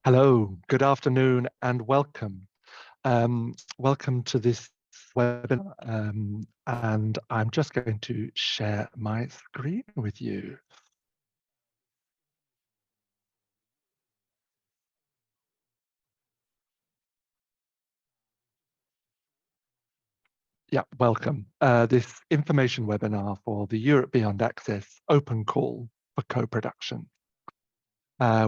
Hello, good afternoon, and welcome. Welcome to this webinar, and I'm just going to share my screen with you. Yeah, welcome. This information webinar for the Europe Beyond Access open call for co-production.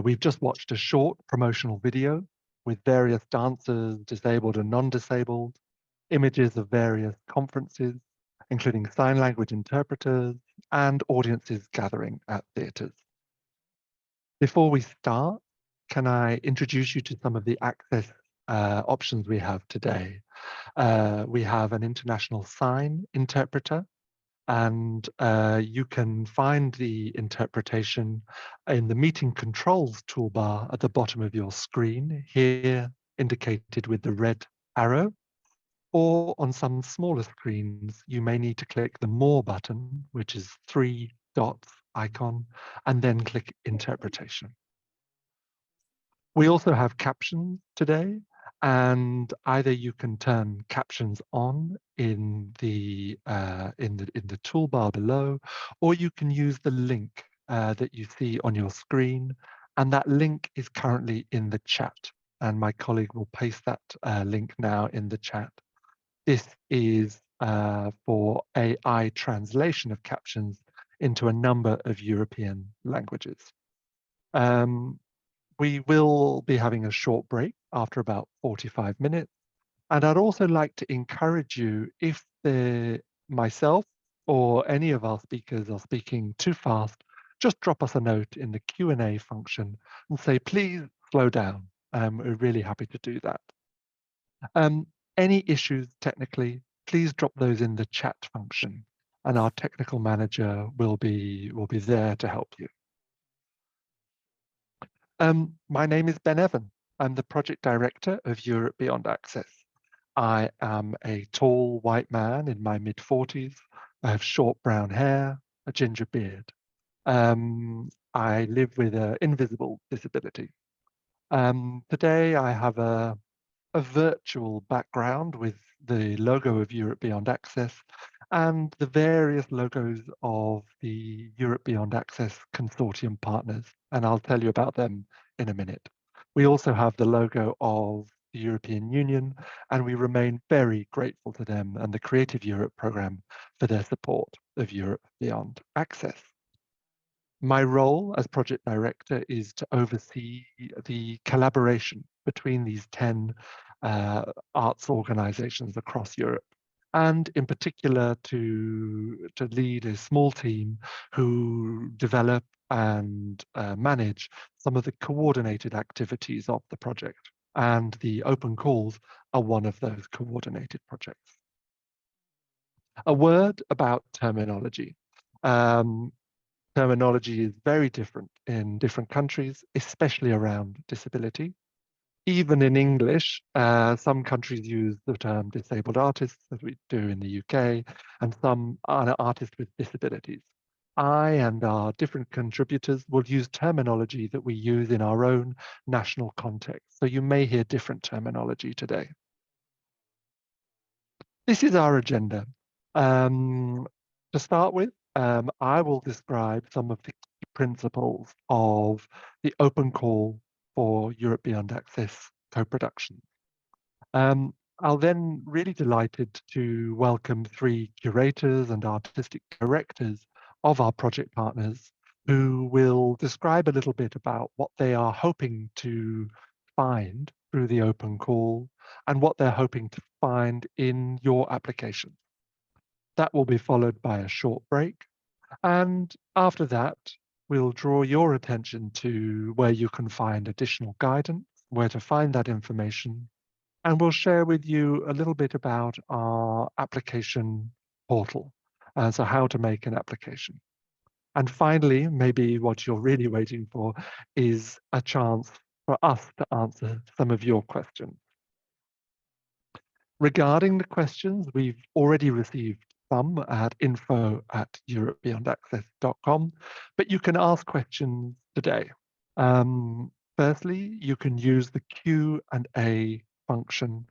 We've just watched a short promotional video with various dancers, disabled and non-disabled, images of various conferences, including sign language interpreters and audiences gathering at theatres. Before we start, can I introduce you to some of the access options we have today? We have an international sign interpreter, and you can find the interpretation in the meeting controls toolbar at the bottom of your screen, here indicated with the red arrow. Or on some smaller screens, you may need to click the More button, which is 3 dots icon, and then click Interpretation. We also have captions today, and either you can turn captions on in the toolbar below, or you can use the link that you see on your screen, and that link is currently in the chat. And my colleague will paste that link now in the chat. This is for AI translation of captions into a number of European languages. We will be having a short break after about 45 minutes. And I'd also like to encourage you, if myself or any of our speakers are speaking too fast, just drop us a note in the Q&A function and say, please slow down. We're really happy to do that. Any issues technically, please drop those in the chat function, and our technical manager will be there to help you. My name is Ben Evan. I'm the project director of Europe Beyond Access. I am a tall white man in my mid-40s. I have short brown hair, a ginger beard. I live with an invisible disability. Today I have a virtual background with the logo of Europe Beyond Access and the various logos of the Europe Beyond Access consortium partners, and I'll tell you about them in a minute. We also have the logo of the European Union, and we remain very grateful to them and the Creative Europe programme for their support of Europe Beyond Access. My role as project director is to oversee the collaboration between these 10 arts organizations across Europe, and in particular to lead a small team who develop and manage some of the coordinated activities of the project. And the open calls are one of those coordinated projects. A word about terminology. Terminology is very different in different countries, especially around disability. Even in English, some countries use the term disabled artists, as we do in the UK, and some are artists with disabilities. I and our different contributors will use terminology that we use in our own national context. So you may hear different terminology today. This is our agenda. To start with, I will describe some of the key principles of the open call for Europe Beyond Access co-production. I'll then really delighted to welcome 3 curators and artistic directors of our project partners who will describe a little bit about what they are hoping to find through the open call and what they're hoping to find in your application. That will be followed by a short break. And after that, we'll draw your attention to where you can find additional guidance, where to find that information, and we'll share with you a little bit about our application portal, so how to make an application. And finally, maybe what you're really waiting for is a chance for us to answer some of your questions. Regarding the questions, we've already received some at info@europebeyondaccess.com, but you can ask questions today. Firstly, you can use the Q&A function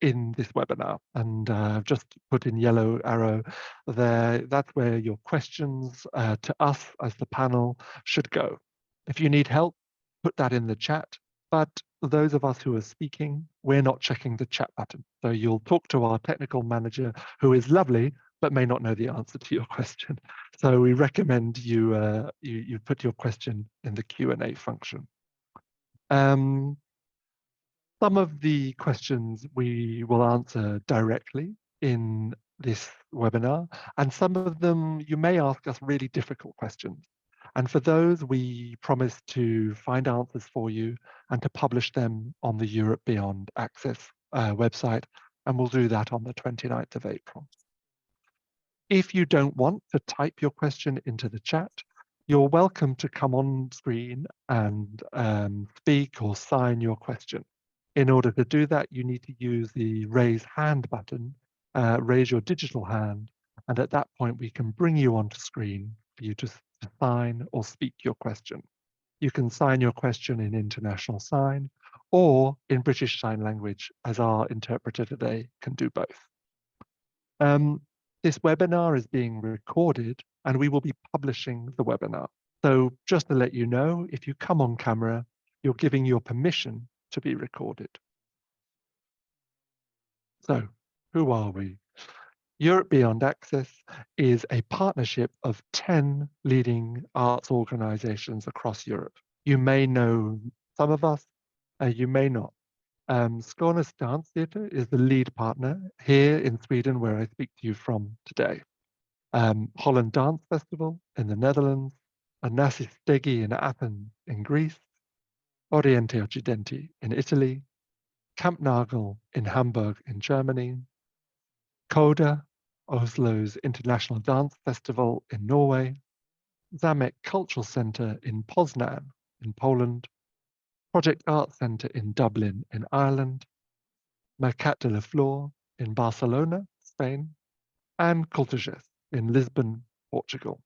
in this webinar, and just put in yellow arrow there. That's where your questions to us as the panel should go. If you need help, put that in the chat. But those of us who are speaking, we're not checking the chat button. So you'll talk to our technical manager, who is lovely, but may not know the answer to your question. So we recommend you you put your question in the Q&A function. Some of the questions we will answer directly in this webinar, and some of them you may ask us really difficult questions. And for those, we promise to find answers for you and to publish them on the Europe Beyond Access website, and we'll do that on the 29th of April. If you don't want to type your question into the chat, you're welcome to come on screen and speak or sign your question. In order to do that, you need to use the raise hand button, raise your digital hand, and at that point we can bring you onto screen for you to sign or speak your question. You can sign your question in International Sign or in British Sign Language, as our interpreter today can do both. This webinar is being recorded and we will be publishing the webinar. So just to let you know, if you come on camera, you're giving your permission to be recorded. So who are we? Europe Beyond Access is a partnership of 10 leading arts organizations across Europe. You may know some of us, you may not. Skånes Dance Theatre is the lead partner here in Sweden, where I speak to you from today. Holland Dance Festival in the Netherlands, Anassi Stegi in Athens in Greece, Oriente Occidente in Italy, Kampnagel in Hamburg in Germany, Coda, Oslo's International Dance Festival in Norway, Zamek Cultural Centre in Poznan in Poland, Project Art Centre in Dublin in Ireland, Mercat de la Flor in Barcelona, Spain, and Culturges in Lisbon, Portugal.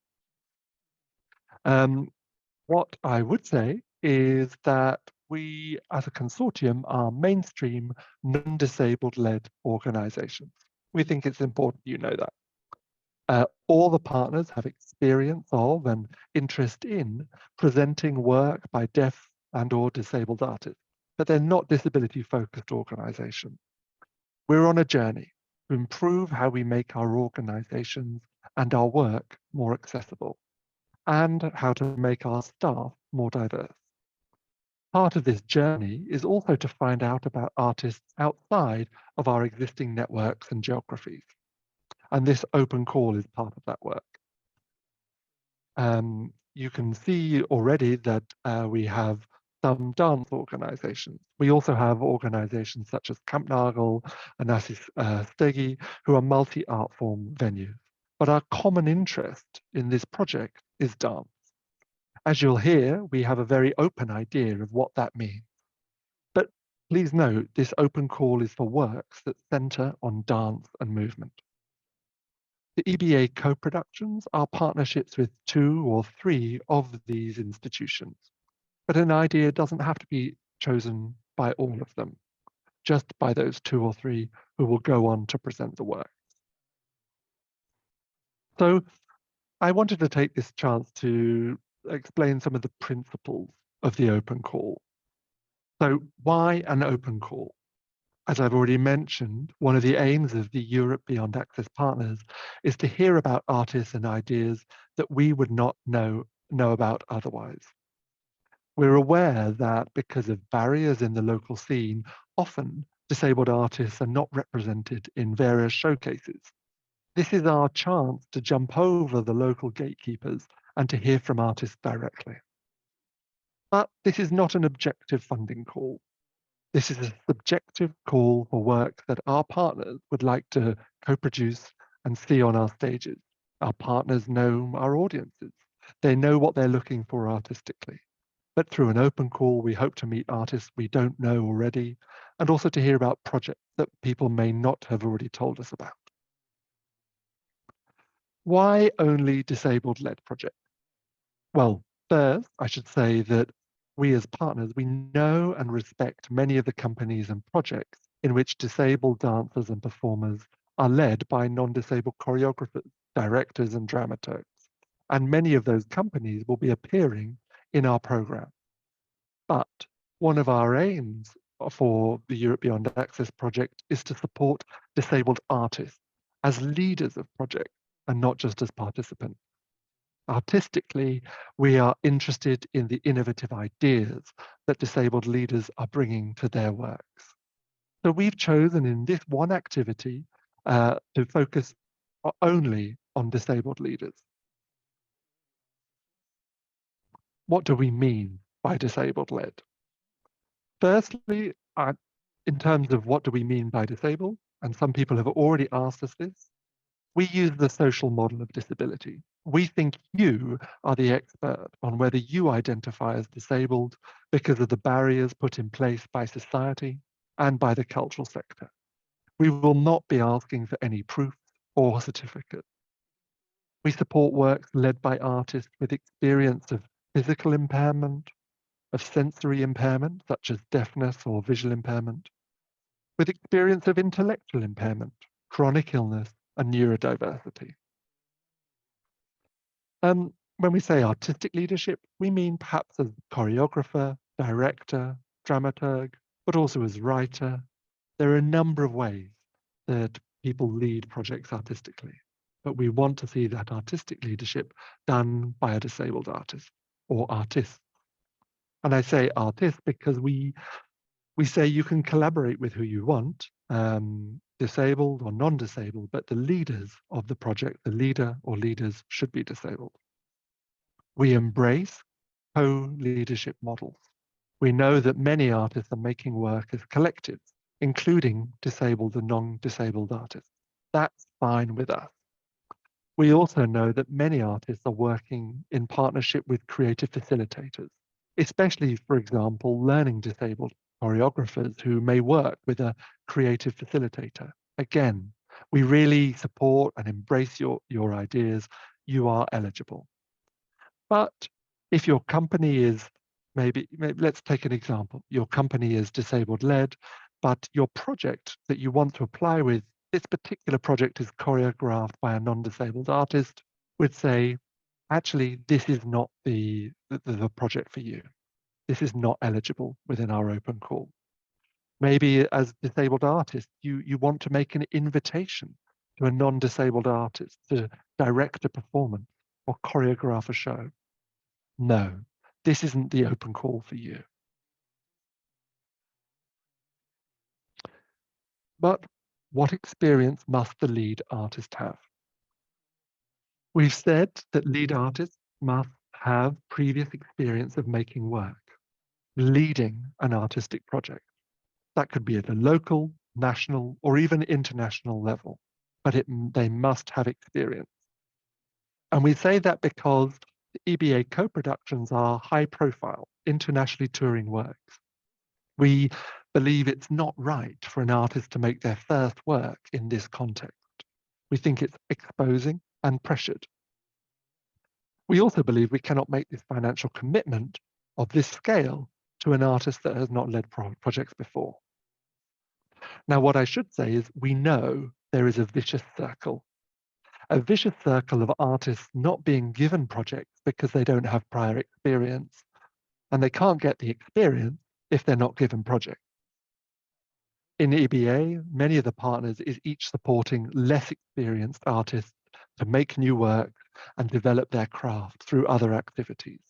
What I would say is that we, as a consortium, are mainstream, non-disabled-led organizations. We think it's important you know that. All the partners have experience of and interest in presenting work by deaf and or disabled artists, but they're not disability-focused organizations. We're on a journey to improve how we make our organizations and our work more accessible, and how to make our staff more diverse. Part of this journey is also to find out about artists outside of our existing networks and geographies. And this open call is part of that work. You can see already that we have some dance organizations. We also have organizations such as Kampnagel and Anassi Stegi, who are multi-art form venues. But our common interest in this project is dance. As you'll hear, we have a very open idea of what that means. But please note, this open call is for works that center on dance and movement. The EBA co-productions are partnerships with 2 or 3 of these institutions, but an idea doesn't have to be chosen by all of them, just by those 2 or 3 who will go on to present the work. So I wanted to take this chance to explain some of the principles of the open call. So why an open call? As I've already mentioned, one of the aims of the Europe Beyond Access partners is to hear about artists and ideas that we would not know about otherwise. We're aware that because of barriers in the local scene, often disabled artists are not represented in various showcases. This is our chance to jump over the local gatekeepers and to hear from artists directly. But this is not an objective funding call. This is a subjective call for work that our partners would like to co-produce and see on our stages. Our partners know our audiences. They know what they're looking for artistically. But through an open call, we hope to meet artists we don't know already, and also to hear about projects that people may not have already told us about. Why only disabled-led projects? Well, first, I should say that we as partners, we know and respect many of the companies and projects in which disabled dancers and performers are led by non-disabled choreographers, directors, and dramaturgs. And many of those companies will be appearing in our program. But one of our aims for the Europe Beyond Access project is to support disabled artists as leaders of projects and not just as participants. Artistically, we are interested in the innovative ideas that disabled leaders are bringing to their works. So we've chosen in this one activity to focus only on disabled leaders. What do we mean by disabled-led? Firstly, in terms of what do we mean by disabled, and some people have already asked us this, we use the social model of disability. We think you are the expert on whether you identify as disabled because of the barriers put in place by society and by the cultural sector. We will not be asking for any proof or certificate. We support works led by artists with experience of physical impairment, of sensory impairment, such as deafness or visual impairment, with experience of intellectual impairment, chronic illness, and neurodiversity. When we say artistic leadership, we mean perhaps as choreographer, director, dramaturg, but also as writer. There are a number of ways that people lead projects artistically, but we want to see that artistic leadership done by a disabled artist or artists. And I say artist because we say you can collaborate with who you want, disabled or non-disabled, but the leaders of the project, the leader or leaders should be disabled. We embrace co-leadership models. We know that many artists are making work as collectives, including disabled and non-disabled artists. That's fine with us. We also know that many artists are working in partnership with creative facilitators, especially, for example, learning disabled choreographers who may work with a creative facilitator. Again, we really support and embrace your ideas. You are eligible. But if your company is, maybe let's take an example. Your company is disabled led, but your project that you want to apply with, this particular project is choreographed by a non-disabled artist, would say, actually, this is not the project for you. This is not eligible within our open call. Maybe as disabled artists, you want to make an invitation to a non-disabled artist to direct a performance or choreograph a show. No, this isn't the open call for you. But what experience must the lead artist have? We've said that lead artists must have previous experience of making work, leading an artistic project. That could be at a local, national, or even international level, but they must have experience. And we say that because the EBA co-productions are high-profile, internationally touring works. We believe it's not right for an artist to make their first work in this context. We think it's exposing and pressured. We also believe we cannot make this financial commitment of this scale to an artist that has not led projects before. Now, what I should say is we know there is a vicious circle of artists not being given projects because they don't have prior experience, and they can't get the experience if they're not given projects. In EBA, many of the partners is each supporting less experienced artists to make new work and develop their craft through other activities.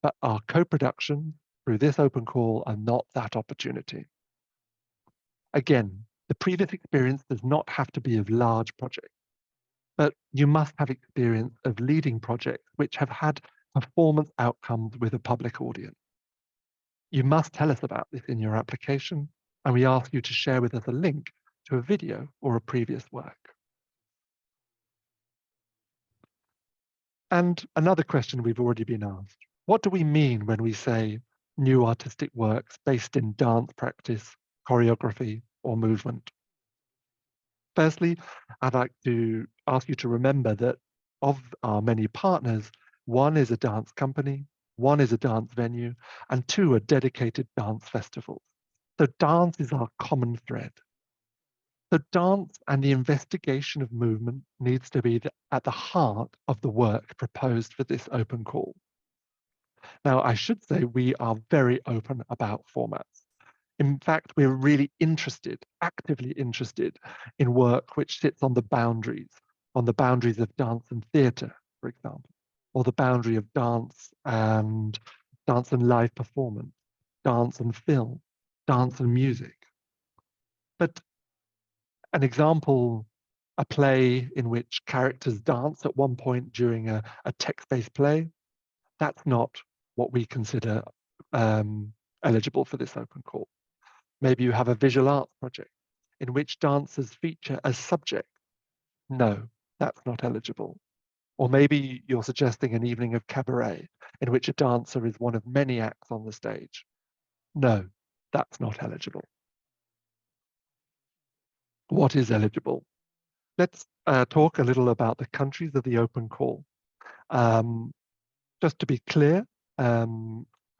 But our co-production through this open call are not that opportunity. Again, the previous experience does not have to be of large projects, but you must have experience of leading projects which have had performance outcomes with a public audience. You must tell us about this in your application, and we ask you to share with us a link to a video or a previous work. And another question we've already been asked, what do we mean when we say new artistic works based in dance practice, choreography, or movement? Firstly, I'd like to ask you to remember that of our many partners, one is a dance company, One is a dance venue, and two are dedicated dance festivals. So dance is our common thread. So dance and the investigation of movement needs to be at the heart of the work proposed for this open call. Now, I should say we are very open about formats. In fact, we're really interested, actively interested in work which sits on the boundaries of dance and theatre, for example, or the boundary of dance and live performance, dance and film, dance and music. But an example, a play in which characters dance at one point during a text-based play, that's not what we consider eligible for this open call. Maybe you have a visual arts project in which dancers feature as subjects. No, that's not eligible. Or maybe you're suggesting an evening of cabaret in which a dancer is one of many acts on the stage. No, that's not eligible. What is eligible? Let's talk a little about the countries of the open call. Just to be clear,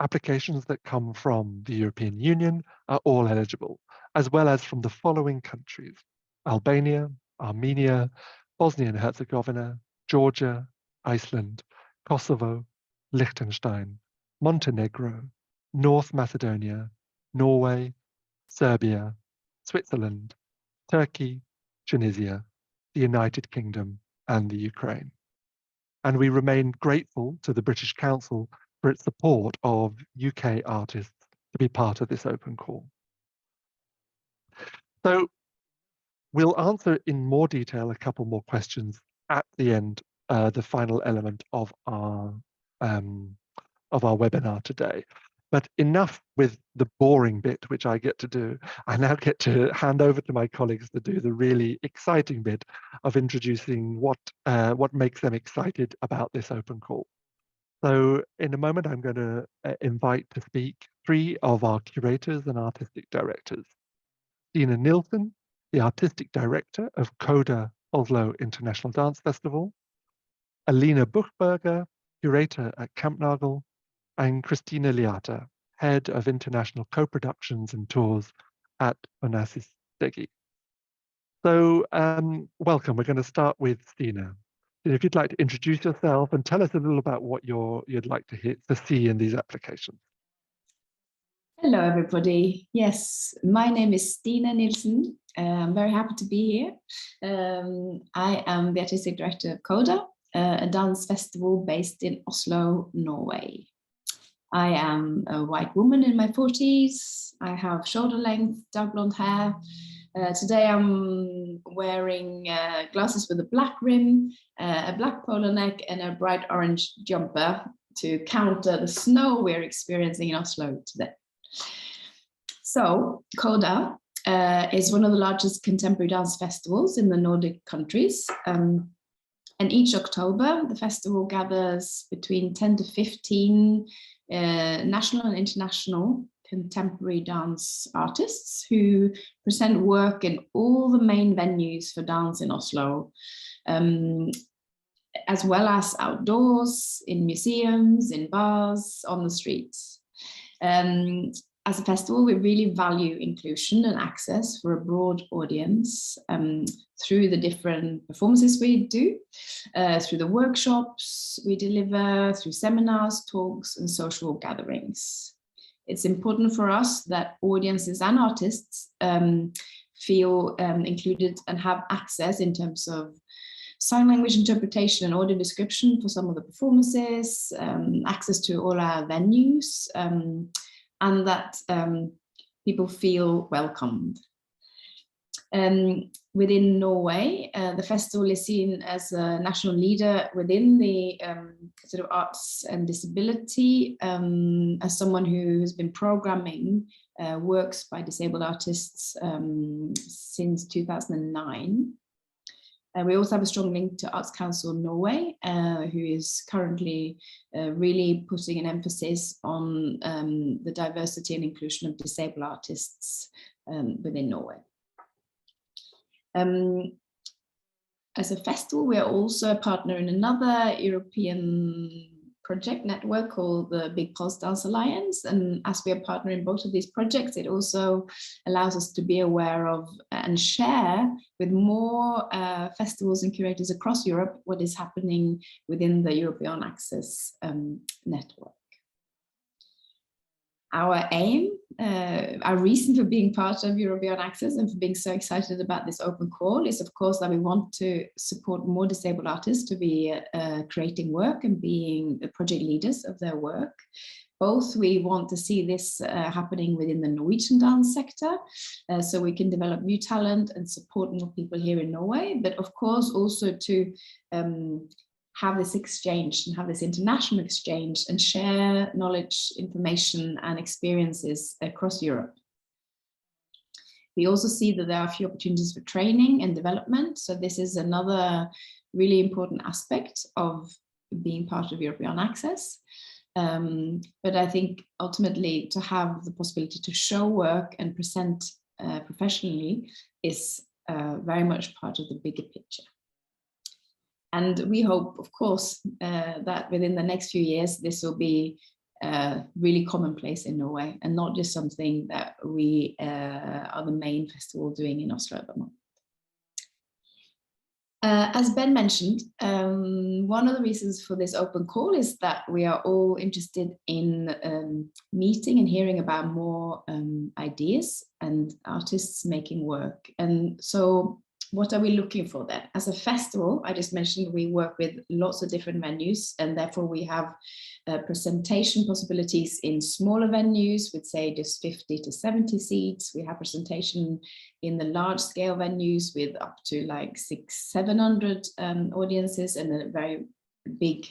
applications that come from the European Union are all eligible, as well as from the following countries: Albania, Armenia, Bosnia and Herzegovina, Georgia, Iceland, Kosovo, Liechtenstein, Montenegro, North Macedonia, Norway, Serbia, Switzerland, Turkey, Tunisia, the United Kingdom, and the Ukraine. And we remain grateful to the British Council for its support of UK artists to be part of this open call. So we'll answer in more detail a couple more questions at the end, the final element of our webinar today. But enough with the boring bit, which I get to do. I now get to hand over to my colleagues to do the really exciting bit of introducing what makes them excited about this open call. So in a moment, I'm going to invite to speak three of our curators and artistic directors. Stina Nielsen, the artistic director of CODA Oslo International Dance Festival, Alina Buchberger, curator at Kampnagel, and Christina Liata, head of international co-productions and tours at Onassis Degi. So welcome. We're going to start with Stina. If you'd like to introduce yourself and tell us a little about what you'd like to see in these applications. Hello, everybody. Yes, my name is Stina Nielsen. I'm very happy to be here. I am the artistic director of CODA, a dance festival based in Oslo, Norway. I am a white woman in my 40s. I have shoulder length, dark blonde hair. Today I'm wearing glasses with a black rim, a black polo neck, and a bright orange jumper to counter the snow we're experiencing in Oslo today. So CODA is one of the largest contemporary dance festivals in the Nordic countries. And each October, the festival gathers between 10 to 15 national and international contemporary dance artists who present work in all the main venues for dance in Oslo, as well as outdoors, in museums, in bars, on the streets. As a festival, we really value inclusion and access for a broad audience through the different performances we do, through the workshops we deliver, through seminars, talks, and social gatherings. It's important for us that audiences and artists feel included and have access in terms of sign language interpretation and audio description for some of the performances, access to all our venues, and that people feel welcomed. Within Norway, the festival is seen as a national leader within the sort of arts and disability, as someone who has been programming works by disabled artists since 2009. We also have a strong link to Arts Council Norway, who is currently really putting an emphasis on the diversity and inclusion of disabled artists within Norway. As a festival, we are also a partner in another European project network called the Big Pulse Dance Alliance. And as we are partnering in both of these projects, it also allows us to be aware of and share with more festivals and curators across Europe what is happening within the European Access network. Our aim, our reason for being part of European Access and for being so excited about this open call is, of course, that we want to support more disabled artists to be creating work and being the project leaders of their work. Both we want to see this happening within the Norwegian dance sector, so we can develop new talent and support more people here in Norway, but of course also to have this exchange and have this international exchange and share knowledge, information and experiences across Europe. We also see that there are a few opportunities for training and development. So this is another really important aspect of being part of European Access. But I think ultimately to have the possibility to show work and present professionally is very much part of the bigger picture. And we hope, of course, that within the next few years, this will be really commonplace in Norway and not just something that we are the main festival doing in Oslo at the moment. As Ben mentioned, one of the reasons for this open call is that we are all interested in meeting and hearing about more ideas and artists making work. And so what are we looking for then? As a festival, I just mentioned we work with lots of different venues, and therefore we have presentation possibilities in smaller venues with say just 50 to 70 seats. We have presentation in the large scale venues with up to like 600-700 audiences and a very big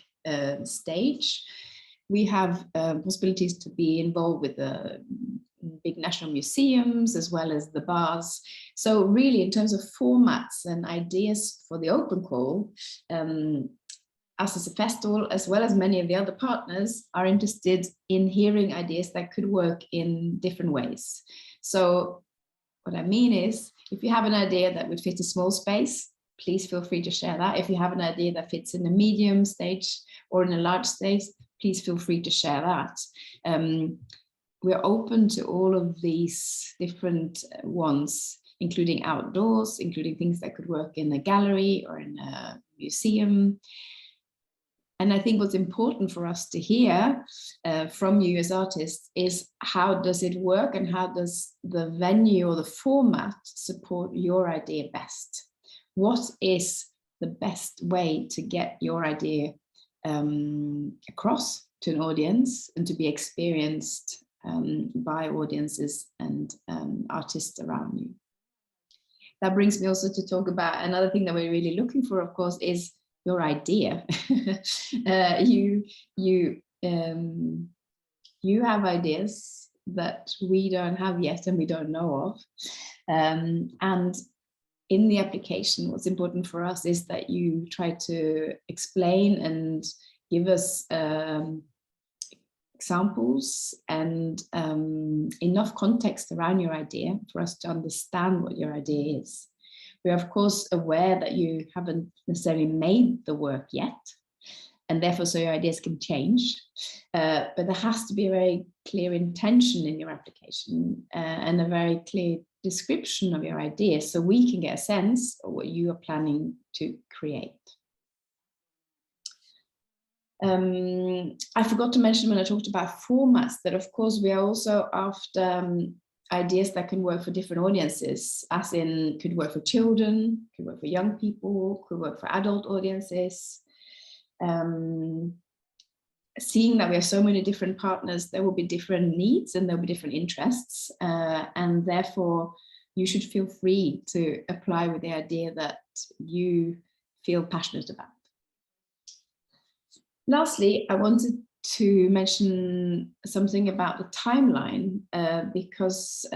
stage. We have possibilities to be involved with the big national museums as well as the bars. So really in terms of formats and ideas for the open call, us as a festival, as well as many of the other partners, are interested in hearing ideas that could work in different ways. So what I mean is, if you have an idea that would fit a small space, please feel free to share that. If you have an idea that fits in a medium stage or in a large stage, please feel free to share that. We're open to all of these different ones, including outdoors, including things that could work in a gallery or in a museum. And I think what's important for us to hear from you as artists is how does it work and how does the venue or the format support your idea best? What is the best way to get your idea across to an audience and to be experienced by audiences and artists around you? That brings me also to talk about another thing that we're really looking for, of course, is your idea. You have ideas that we don't have yet and we don't know of. And in the application, what's important for us is that you try to explain and give us examples and enough context around your idea for us to understand what your idea is. We're of course aware that you haven't necessarily made the work yet, and therefore so your ideas can change, but there has to be a very clear intention in your application and a very clear description of your idea so we can get a sense of what you are planning to create. I forgot to mention when I talked about formats that of course we are also after ideas that can work for different audiences, as in could work for children, could work for young people, could work for adult audiences. Seeing that we have so many different partners, there will be different needs and there will be different interests, and therefore you should feel free to apply with the idea that you feel passionate about. Lastly, I wanted to mention something about the timeline, because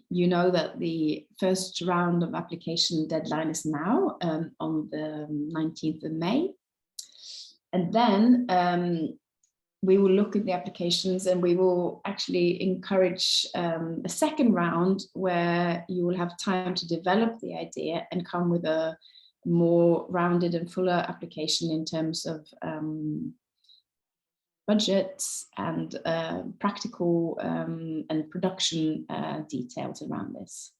you know that the first round of application deadline is now on the 19th of May. And then we will look at the applications and we will actually encourage a second round where you will have time to develop the idea and come with a more rounded and fuller application in terms of budgets and practical and production details around this.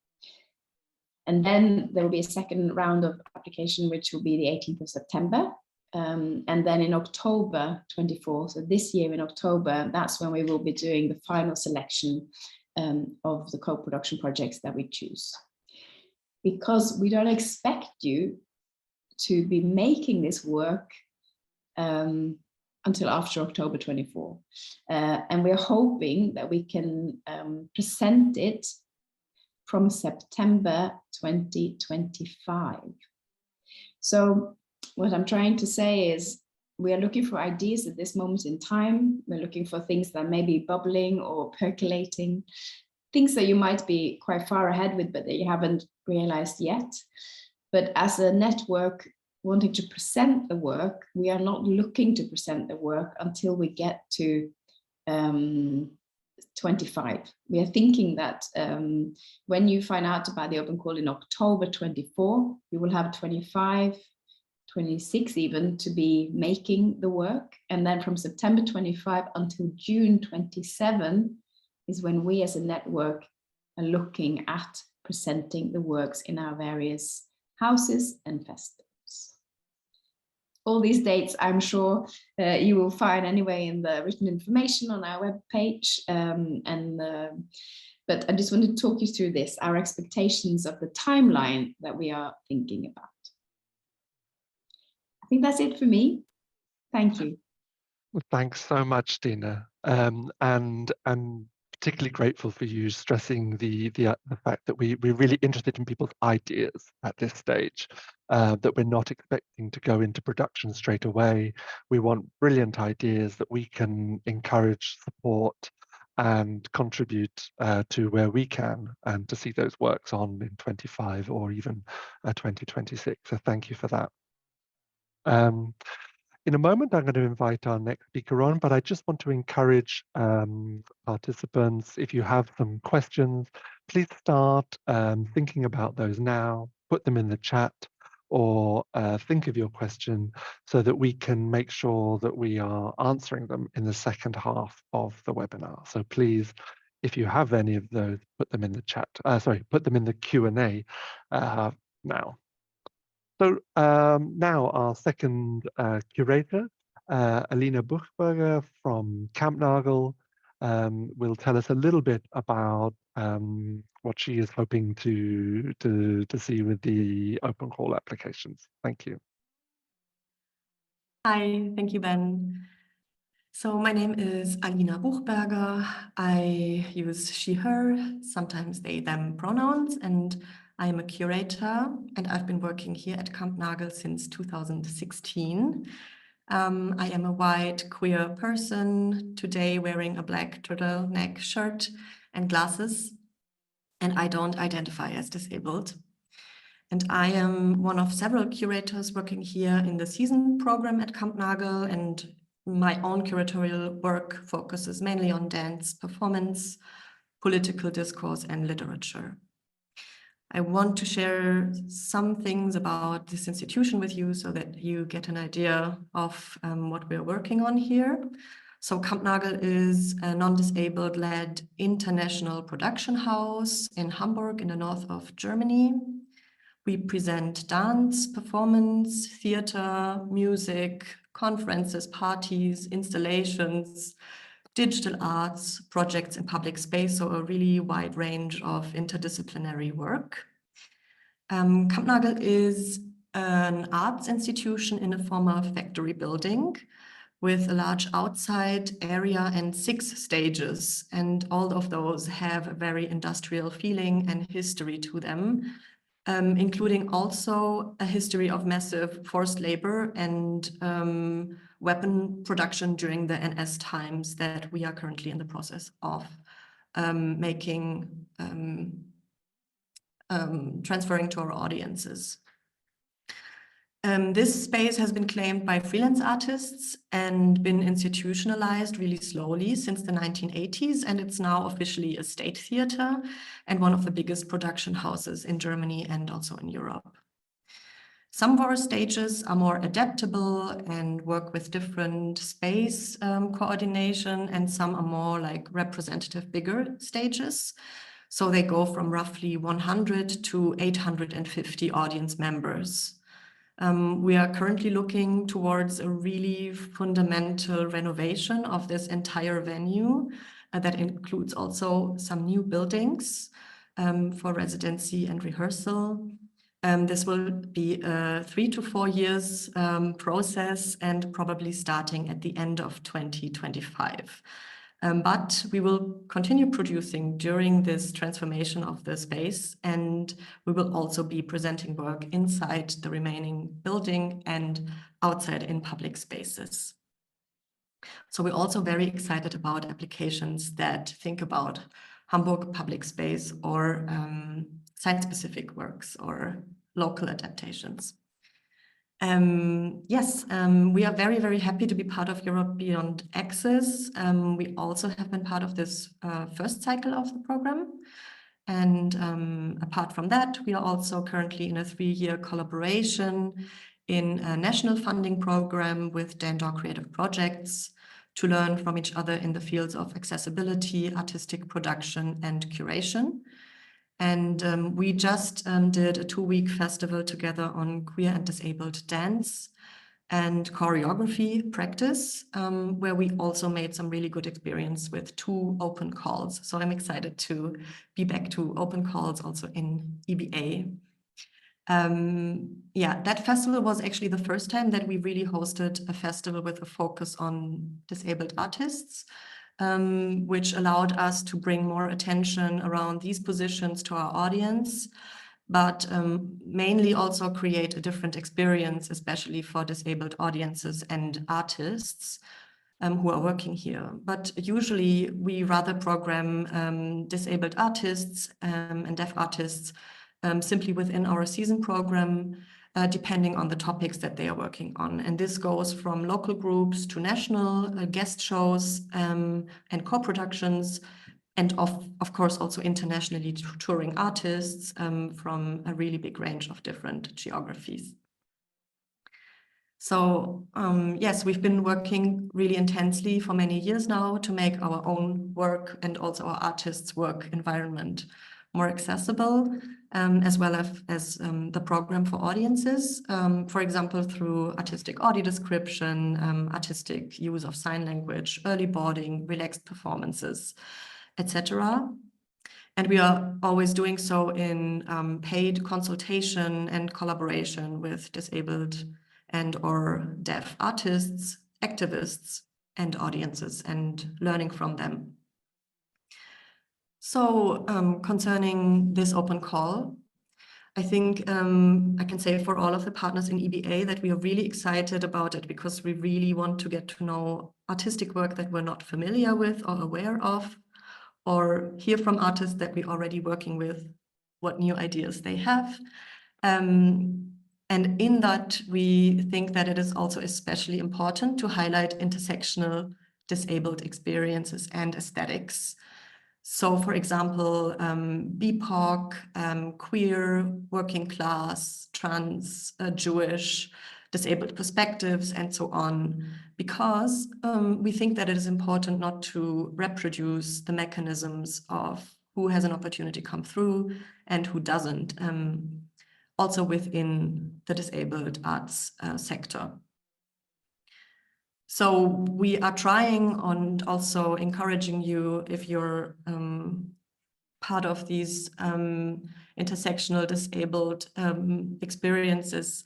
And then there will be a second round of application, which will be the 18th of September. And then in October 24, so this year in October, that's when we will be doing the final selection of the co-production projects that we choose. Because we don't expect you to be making this work until after October 24. And we're hoping that we can present it from September 2025. So what I'm trying to say is we are looking for ideas at this moment in time. We're looking for things that may be bubbling or percolating, things that you might be quite far ahead with, but that you haven't realized yet. But as a network wanting to present the work, we are not looking to present the work until we get to 25. We are thinking that when you find out about the open call in October 24, you will have 25, 26 even to be making the work. And then from September 25 until June 27 is when we as a network are looking at presenting the works in our various houses and festivals. All these dates, I'm sure you will find anyway in the written information on our webpage. But I just want to talk you through this, our expectations of the timeline that we are thinking about. I think that's it for me. Thank you. Well, thanks so much, Dina. And I'm particularly grateful for you stressing the fact that we're really interested in people's ideas at this stage, that we're not expecting to go into production straight away. We want brilliant ideas that we can encourage, support, and contribute to where we can, and to see those works on in 25 or even 2026. So thank you for that. In a moment, I'm going to invite our next speaker on, but I just want to encourage participants, if you have some questions, please start thinking about those now, put them in the chat, or think of your question so that we can make sure that we are answering them in the second half of the webinar. So please, if you have any of those, put them in the chat, put them in the Q&A now. So now our second curator, Alina Buchberger from Kampnagel, will tell us a little bit about what she is hoping to see with the open call applications. Thank you. Hi, thank you, Ben. So my name is Alina Buchberger. I use she, her, sometimes they, them pronouns, and I am a curator, and I've been working here at Kampnagel since 2016. I am a white queer person, today wearing a black turtleneck shirt and glasses, and I don't identify as disabled. And I am one of several curators working here in the season program at Kampnagel, and my own curatorial work focuses mainly on dance, performance, political discourse, and literature. I want to share some things about this institution with you so that you get an idea of what we're working on here. So Kampnagel is a non-disabled led international production house in Hamburg in the north of Germany. We present dance, performance, theater, music, conferences, parties, installations, digital arts, projects in public space, so a really wide range of interdisciplinary work. Kampnagel is an arts institution in a former factory building with a large outside area and 6 stages, and all of those have a very industrial feeling and history to them. Including also a history of massive forced labor and weapon production during the NS times that we are currently in the process of transferring to our audiences. This space has been claimed by freelance artists and been institutionalized really slowly since the 1980s, and it's now officially a state theater and one of the biggest production houses in Germany and also in Europe. Some of our stages are more adaptable and work with different space coordination, and some are more like representative bigger stages. So they go from roughly 100 to 850 audience members. We are currently looking towards a really fundamental renovation of this entire venue that includes also some new buildings for residency and rehearsal. This will be a 3 to 4 years process and probably starting at the end of 2025. But we will continue producing during this transformation of the space, and we will also be presenting work inside the remaining building and outside in public spaces. So we're also very excited about applications that think about Hamburg public space or site-specific works or local adaptations. We are very, very happy to be part of Europe Beyond Access. We also have been part of this first cycle of the program. And apart from that, we are also currently in a 3-year collaboration in a national funding program with Dandor Creative Projects to learn from each other in the fields of accessibility, artistic production, and curation. And we just did a 2-week festival together on queer and disabled dance and choreography practice, where we also made some really good experience with 2 open calls. So I'm excited to be back to open calls also in EBA. That festival was actually the first time that we really hosted a festival with a focus on disabled artists, which allowed us to bring more attention around these positions to our audience, but mainly also create a different experience, especially for disabled audiences and artists who are working here. But usually we rather program disabled artists and deaf artists simply within our season program, depending on the topics that they are working on. And this goes from local groups to national guest shows and co-productions, and of course also internationally touring artists from a really big range of different geographies. So yes, we've been working really intensely for many years now to make our own work and also our artists' work environment more accessible, as well as the program for audiences, for example, through artistic audio description, artistic use of sign language, early boarding, relaxed performances, etc. And we are always doing so in paid consultation and collaboration with disabled and or deaf artists, activists, and audiences, and learning from them. So concerning this open call, I think I can say for all of the partners in EBA that we are really excited about it, because we really want to get to know artistic work that we're not familiar with or aware of, or hear from artists that we're already working with, what new ideas they have. And in that, we think that it is also especially important to highlight intersectional disabled experiences and aesthetics. So, for example, BIPOC, queer, working class, trans, Jewish, disabled perspectives, and so on, because we think that it is important not to reproduce the mechanisms of who has an opportunity to come through and who doesn't, also within the disabled arts sector. So we are trying and also encouraging you, if you're part of these intersectional disabled experiences,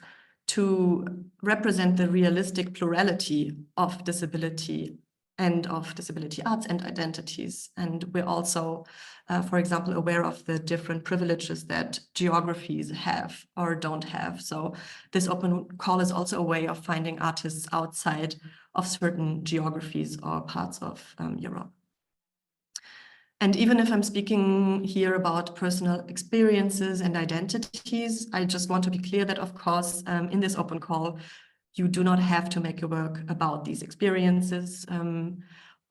to represent the realistic plurality of disability and of disability arts and identities. And we're also, for example, aware of the different privileges that geographies have or don't have. So this open call is also a way of finding artists outside of certain geographies or parts of Europe. And even if I'm speaking here about personal experiences and identities, I just want to be clear that, of course, in this open call, you do not have to make your work about these experiences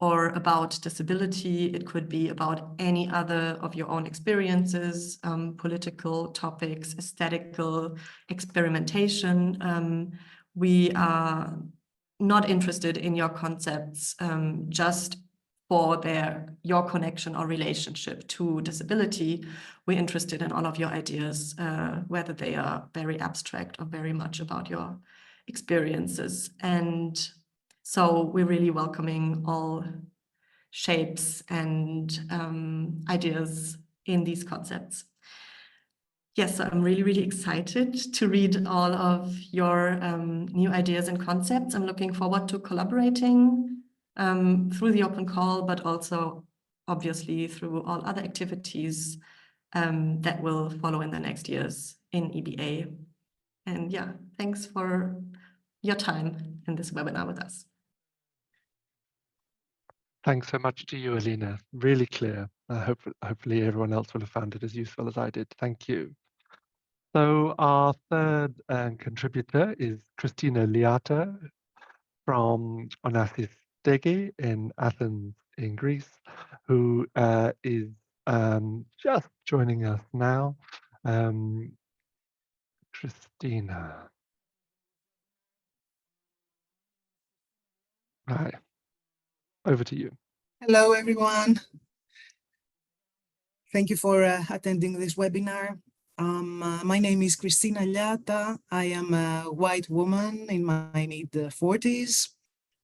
or about disability. It could be about any other of your own experiences, political topics, aesthetical experimentation. We are not interested in your concepts just for your connection or relationship to disability. We're interested in all of your ideas, whether they are very abstract or very much about your experiences. And so we're really welcoming all shapes and ideas in these concepts. Yes, so I'm really, really excited to read all of your new ideas and concepts. I'm looking forward to collaborating through the open call, but also obviously through all other activities that will follow in the next years in EBA. And yeah, thanks for your time in this webinar with us. Thanks so much to you, Alina. Really clear. Hopefully everyone else will have found it as useful as I did. Thank you. So our third contributor is Christina Liata from Onassis Stegi in Athens in Greece, who is just joining us now. Christina. Hi, over to you. Hello, everyone. Thank you for attending this webinar. My name is Christina Liata. I am a white woman in my mid-40s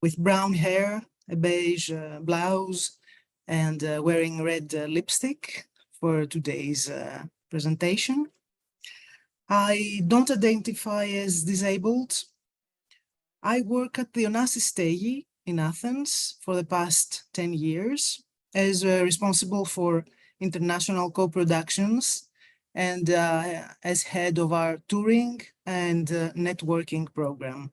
with brown hair, a beige blouse, and wearing red lipstick for today's presentation. I don't identify as disabled. I work at the Onassis Stegi in Athens for the past 10 years as responsible for international co-productions and as head of our touring and networking program.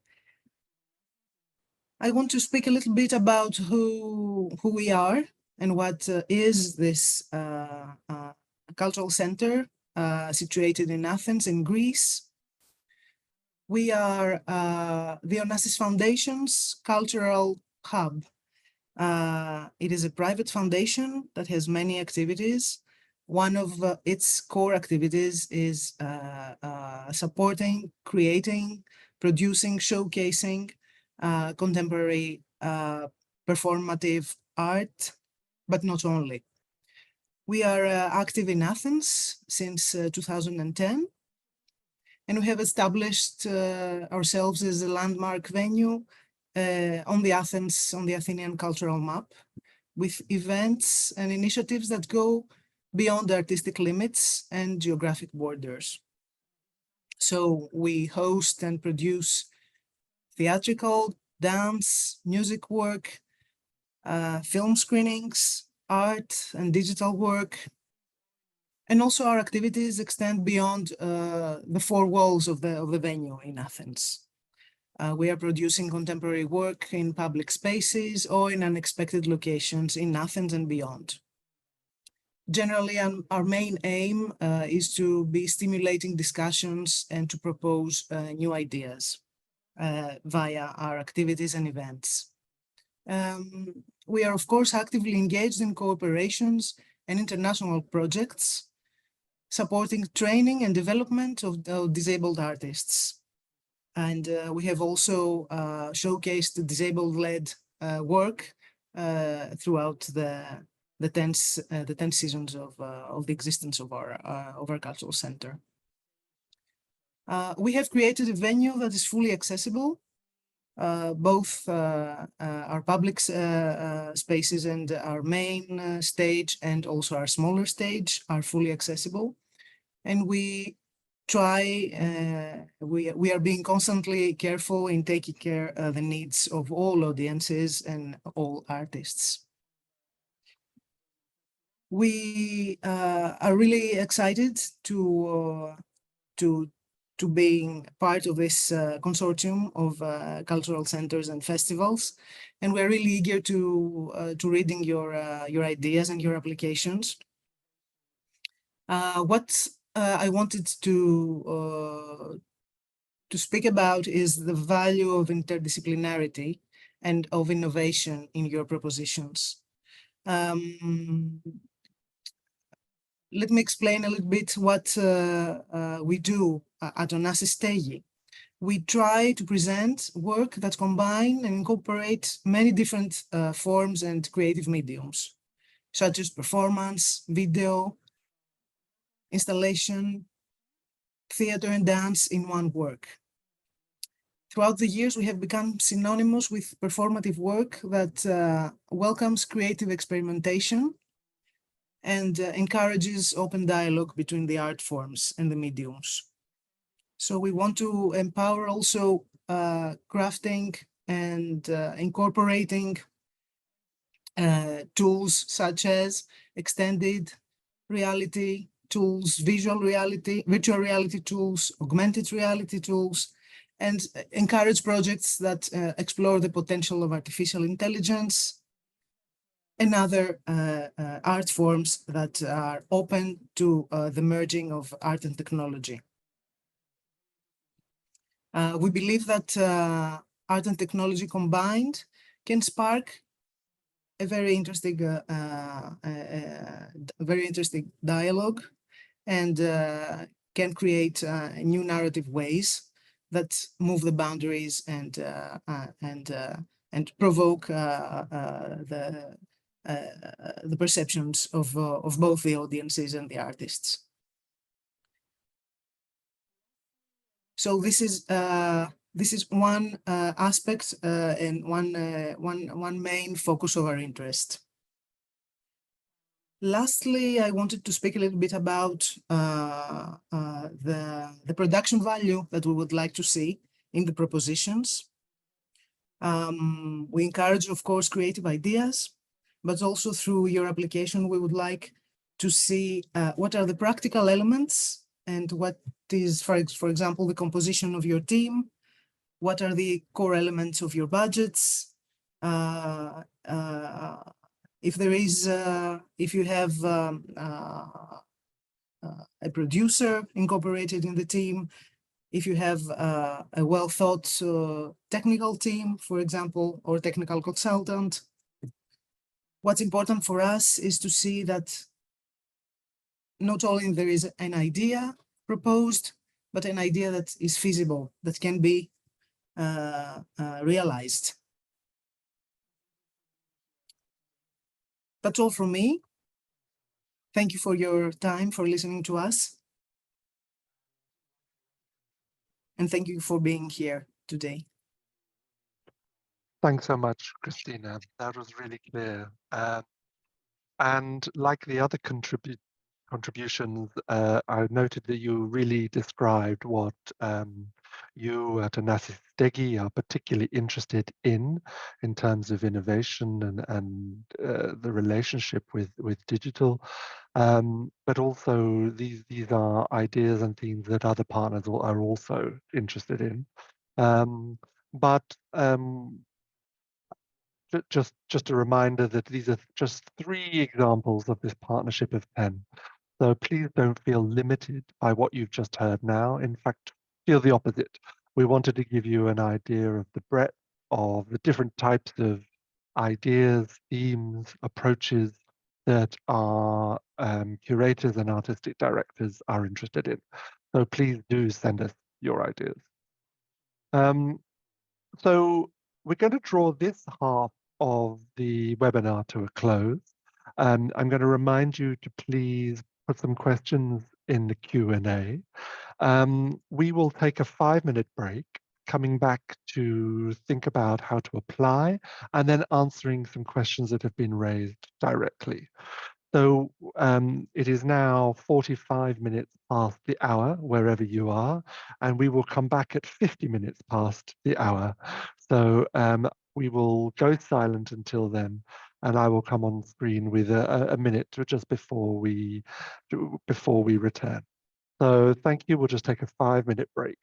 I want to speak a little bit about who we are and what is this cultural center situated in Athens in Greece. We are the Onassis Foundation's cultural hub. It is a private foundation that has many activities. One of its core activities is supporting, creating, producing, showcasing contemporary performative art, but not only. We are active in Athens since 2010. And we have established ourselves as a landmark venue on the Athenian cultural map, with events and initiatives that go beyond artistic limits and geographic borders. So we host and produce theatrical, dance, music work, film screenings, art and digital work. And also our activities extend beyond the four walls of the venue in Athens. We are producing contemporary work in public spaces or in unexpected locations in Athens and beyond. Generally, our main aim is to be stimulating discussions and to propose new ideas via our activities and events. We are, of course, actively engaged in cooperations and international projects, supporting training and development of disabled artists. And we have also showcased disabled-led work throughout the 10 seasons of the existence of our cultural center. We have created a venue that is fully accessible. Both our public spaces and our main stage and also our smaller stage are fully accessible. And we try, we are being constantly careful in taking care of the needs of all audiences and all artists. We are really excited to being part of this consortium of cultural centers and festivals, and we're really eager to reading your ideas and your applications. What I wanted to speak about is the value of interdisciplinarity and of innovation in your propositions. Let me explain a little bit what we do at Onassis Stegi. We try to present work that combine and incorporate many different forms and creative mediums, such as performance, video, installation, theater and dance in one work. Throughout the years, we have become synonymous with performative work that welcomes creative experimentation and encourages open dialogue between the art forms and the mediums. So we want to empower also crafting and incorporating tools such as extended reality tools, virtual reality tools, augmented reality tools, and encourage projects that explore the potential of artificial intelligence and other art forms that are open to the merging of art and technology. We believe that art and technology combined can spark a very interesting dialogue and can create new narrative ways that move the boundaries and provoke the perceptions of both the audiences and the artists. So this is one aspect and one main focus of our interest. Lastly, I wanted to speak a little bit about the production value that we would like to see in the propositions. We encourage, of course, creative ideas, but also through your application, we would like to see what are the practical elements and what is, for example, the composition of your team, what are the core elements of your budgets, if you have a producer incorporated in the team, if you have a well thought technical team, for example, or technical consultant. What's important for us is to see that not only there is an idea proposed, but an idea that is feasible, that can be realized. That's all from me. Thank you for your time, for listening to us. And thank you for being here today. Thanks so much, Christina. That was really clear. And like the other contributions, I noted that you really described what you at Onassis Stegi are particularly interested in terms of innovation and the relationship with digital. But also these are ideas and themes that other partners are also interested in. Just a reminder that these are just 3 examples of this partnership of 10. So please don't feel limited by what you've just heard now. In fact, feel the opposite. We wanted to give you an idea of the breadth of the different types of ideas, themes, approaches that our curators and artistic directors are interested in. So please do send us your ideas. So we're going to draw this half of the webinar to a close. I'm going to remind you to please put some questions in the Q&A. We will take a 5-minute break, coming back to think about how to apply, and then answering some questions that have been raised directly. So it is now 45 minutes past the hour, wherever you are, and we will come back at 50 minutes past the hour. So we will go silent until then, and I will come on screen with a minute just before we return. So thank you. We'll just take a 5-minute break.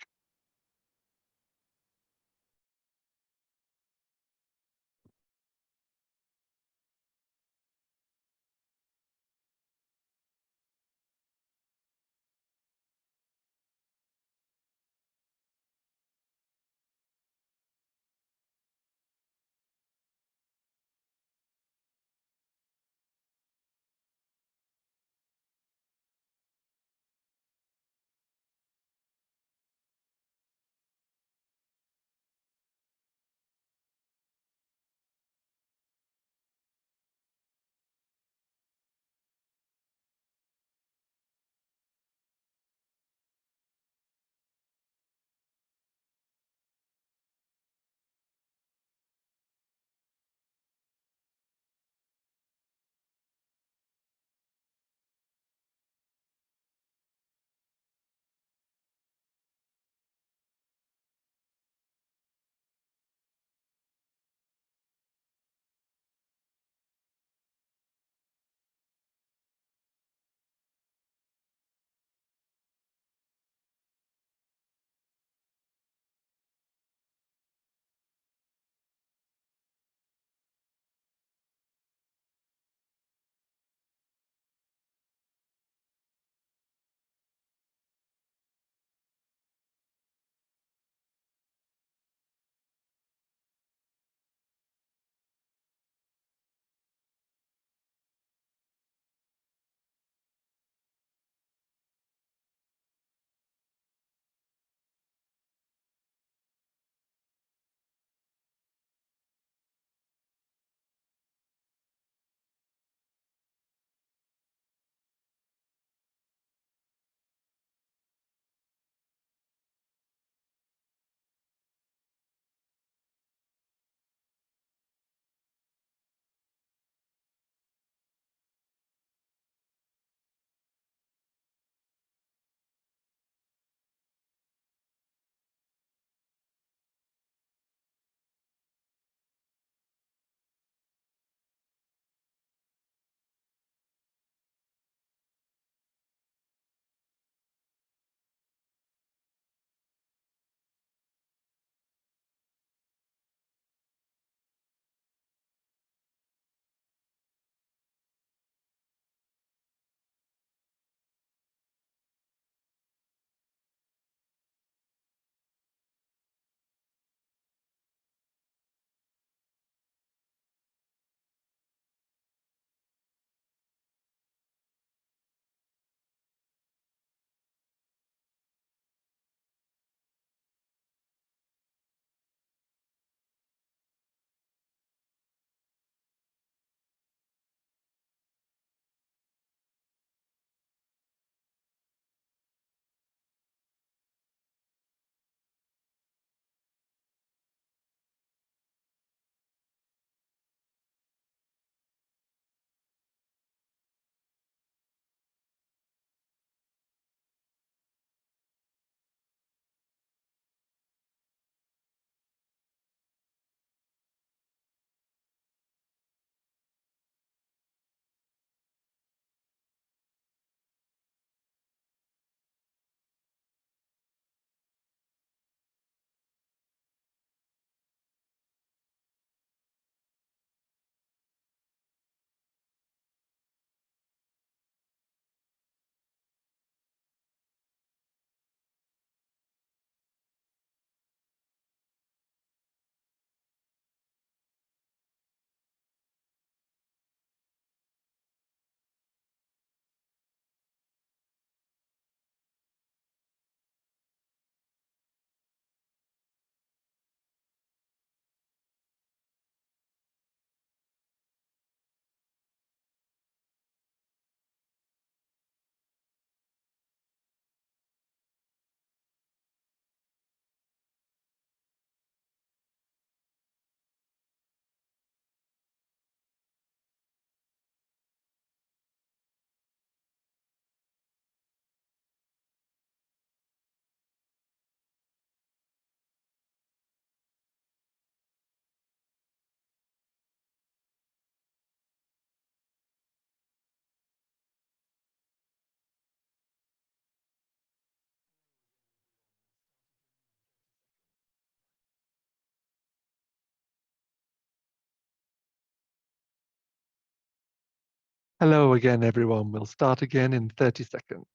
Hello again, everyone. We'll start again in 30 seconds.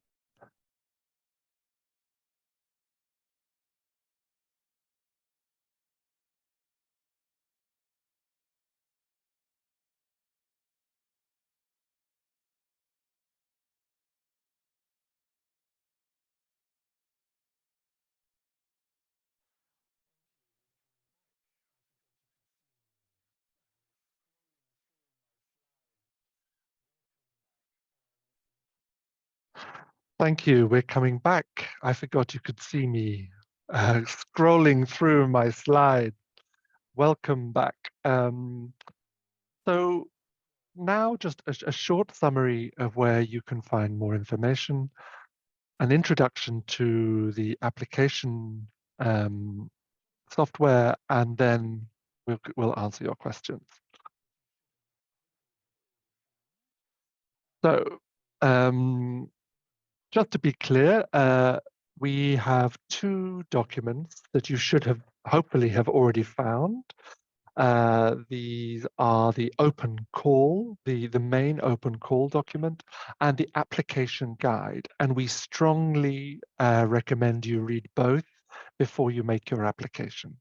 Thank you. We're coming back. I forgot you could see me scrolling through my slides. Welcome back. So now just a short summary of where you can find more information, an introduction to the application software, and then we'll answer your questions. So just to be clear, we have two documents that you should have hopefully have already found. These are the open call, the main open call document, and the application guide. And we strongly recommend you read both before you make your application.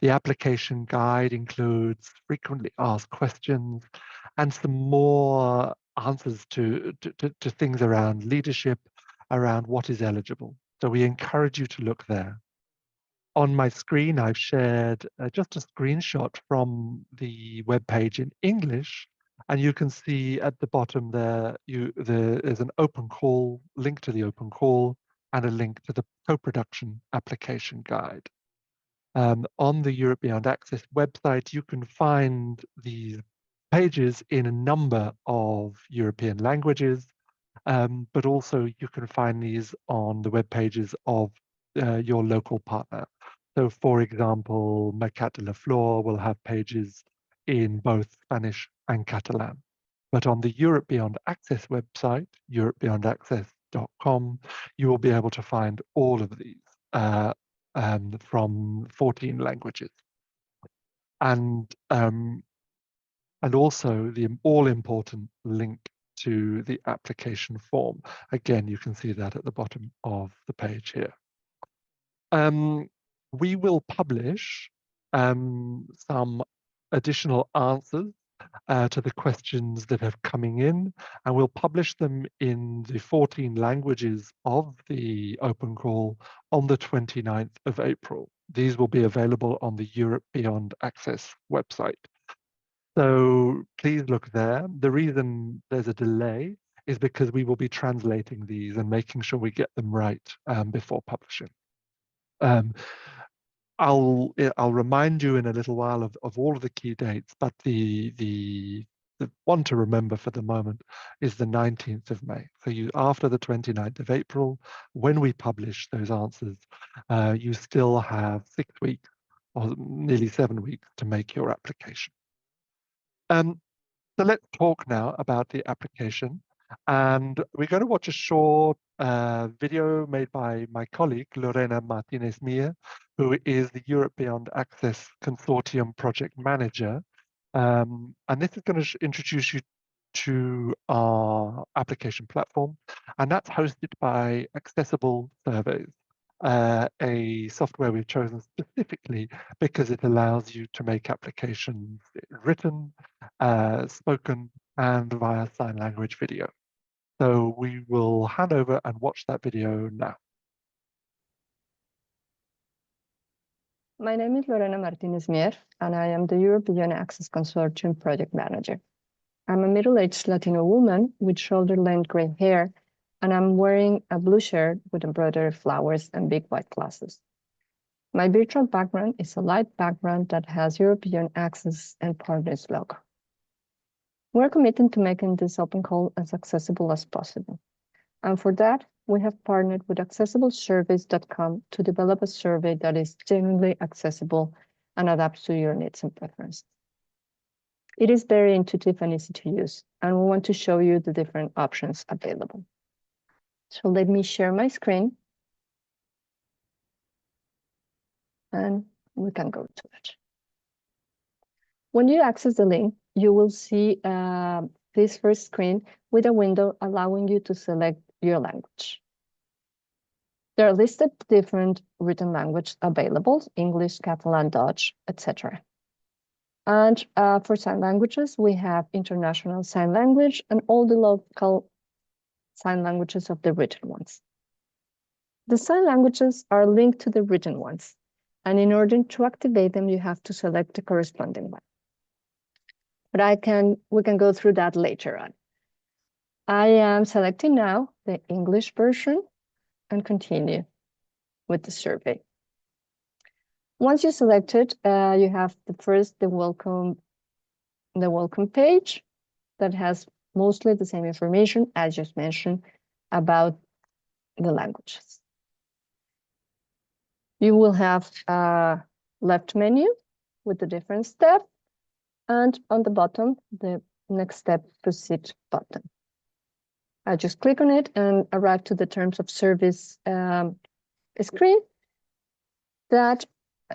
The application guide includes frequently asked questions and some more answers to things around leadership, around what is eligible. So we encourage you to look there. On my screen, I've shared just a screenshot from the webpage in English, and you can see at the bottom there, there is an open call, link to the open call, and a link to the co-production application guide. On the Europe Beyond Access website, you can find these pages in a number of European languages, but also you can find these on the web pages of your local partner. So for example, Mercat de la Flor will have pages in both Spanish and Catalan. But on the Europe Beyond Access website, europebeyondaccess.com, you will be able to find all of these from 14 languages. And also the all-important link to the application form. Again, you can see that at the bottom of the page here. We will publish some additional answers to the questions that have coming in, and we'll publish them in the 14 languages of the open call on the 29th of April. These will be available on the Europe Beyond Access website. So please look there. The reason there's a delay is because we will be translating these and making sure we get them right before publishing. I'll remind you in a little while of all of the key dates, but the one to remember for the moment is the 19th of May. So after the 29th of April, when we publish those answers, you still have 6 weeks or nearly 7 weeks to make your application. So let's talk now about the application. And we're going to watch a short video made by my colleague, Lorena Martinez-Mier, who is the Europe Beyond Access Consortium Project Manager. And this is going to introduce you to our application platform. And that's hosted by Accessible Surveys, a software we've chosen specifically because it allows you to make applications written, spoken, and via sign language video. So we will hand over and watch that video now. My name is Lorena Martinez-Mier, and I am the Europe Beyond Access Consortium Project Manager. I'm a middle-aged Latino woman with shoulder-length gray hair, and I'm wearing a blue shirt with embroidered flowers and big white glasses. My virtual background is a light background that has Europe Beyond Access and Partners logo. We're committed to making this open call as accessible as possible. And for that, we have partnered with accessiblesurveys.com to develop a survey that is genuinely accessible and adapts to your needs and preferences. It is very intuitive and easy to use, and we want to show you the different options available. So let me share my screen, and we can go to it. When you access the link, you will see a this first screen with a window allowing you to select your language. There are listed different written languages available: English, Catalan, Dutch, etc. And for sign languages, we have International Sign Language and all the local sign languages of the written ones. The sign languages are linked to the written ones, and in order to activate them, you have to select the corresponding one. But we can go through that later on. I am selecting now the English version and continue with the survey. Once you select it, you have the welcome page that has mostly the same information as just mentioned about the languages. You will have a left menu with the different steps, and on the bottom, the next step proceed button. I just click on it and arrive to the terms of service screen. That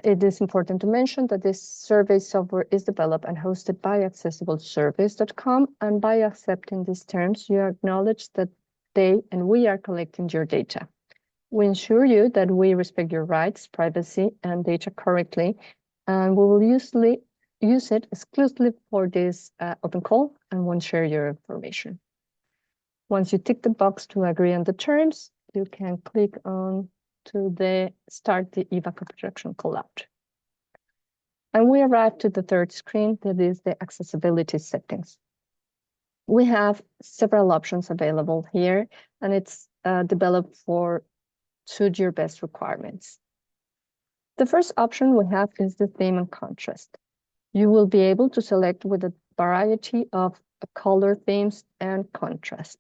it is important to mention that this survey software is developed and hosted by accessiblesurveys.com, and by accepting these terms, you acknowledge that they and we are collecting your data. We ensure you that we respect your rights, privacy, and data correctly, and we will usually use it exclusively for this open call and won't share your information. Once you tick the box to agree on the terms, you can click on to start the EBA co-production callout. And we arrive to the third screen, that is the accessibility settings. We have several options available here, and it's developed for suit your best requirements. The first option we have is the theme and contrast. You will be able to select with a variety of color themes and contrast.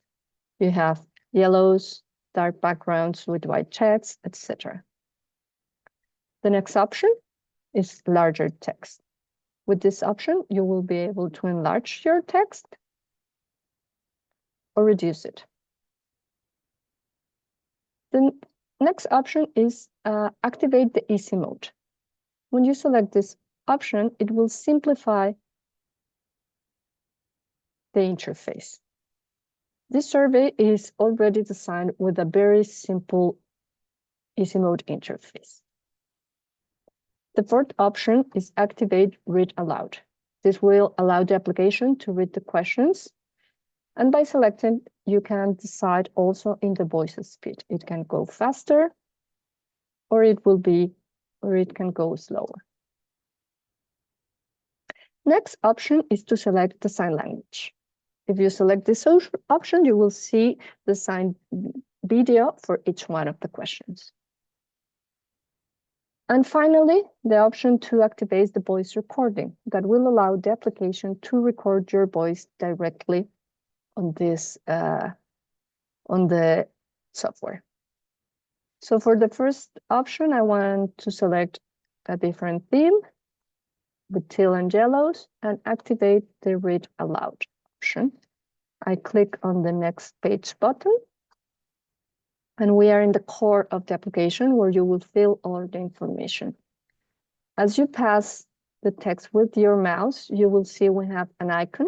You have yellows, dark backgrounds with white text, etc. The next option is larger text. With this option, you will be able to enlarge your text or reduce it. The next option is activate the easy mode. When you select this option, it will simplify the interface. This survey is already designed with a very simple easy mode interface. The fourth option is activate read aloud. This will allow the application to read the questions, and by selecting, you can decide also in the voice speed. It can go faster, or it can go slower. Next option is to select the sign language. If you select this option, you will see the sign video for each one of the questions. And finally, the option to activate the voice recording that will allow the application to record your voice directly on this on the software. So for the first option, I want to select a different theme with teal and yellows and activate the read aloud option. I click on the next page button, and we are in the core of the application where you will fill all the information. As you pass the text with your mouse, you will see we have an icon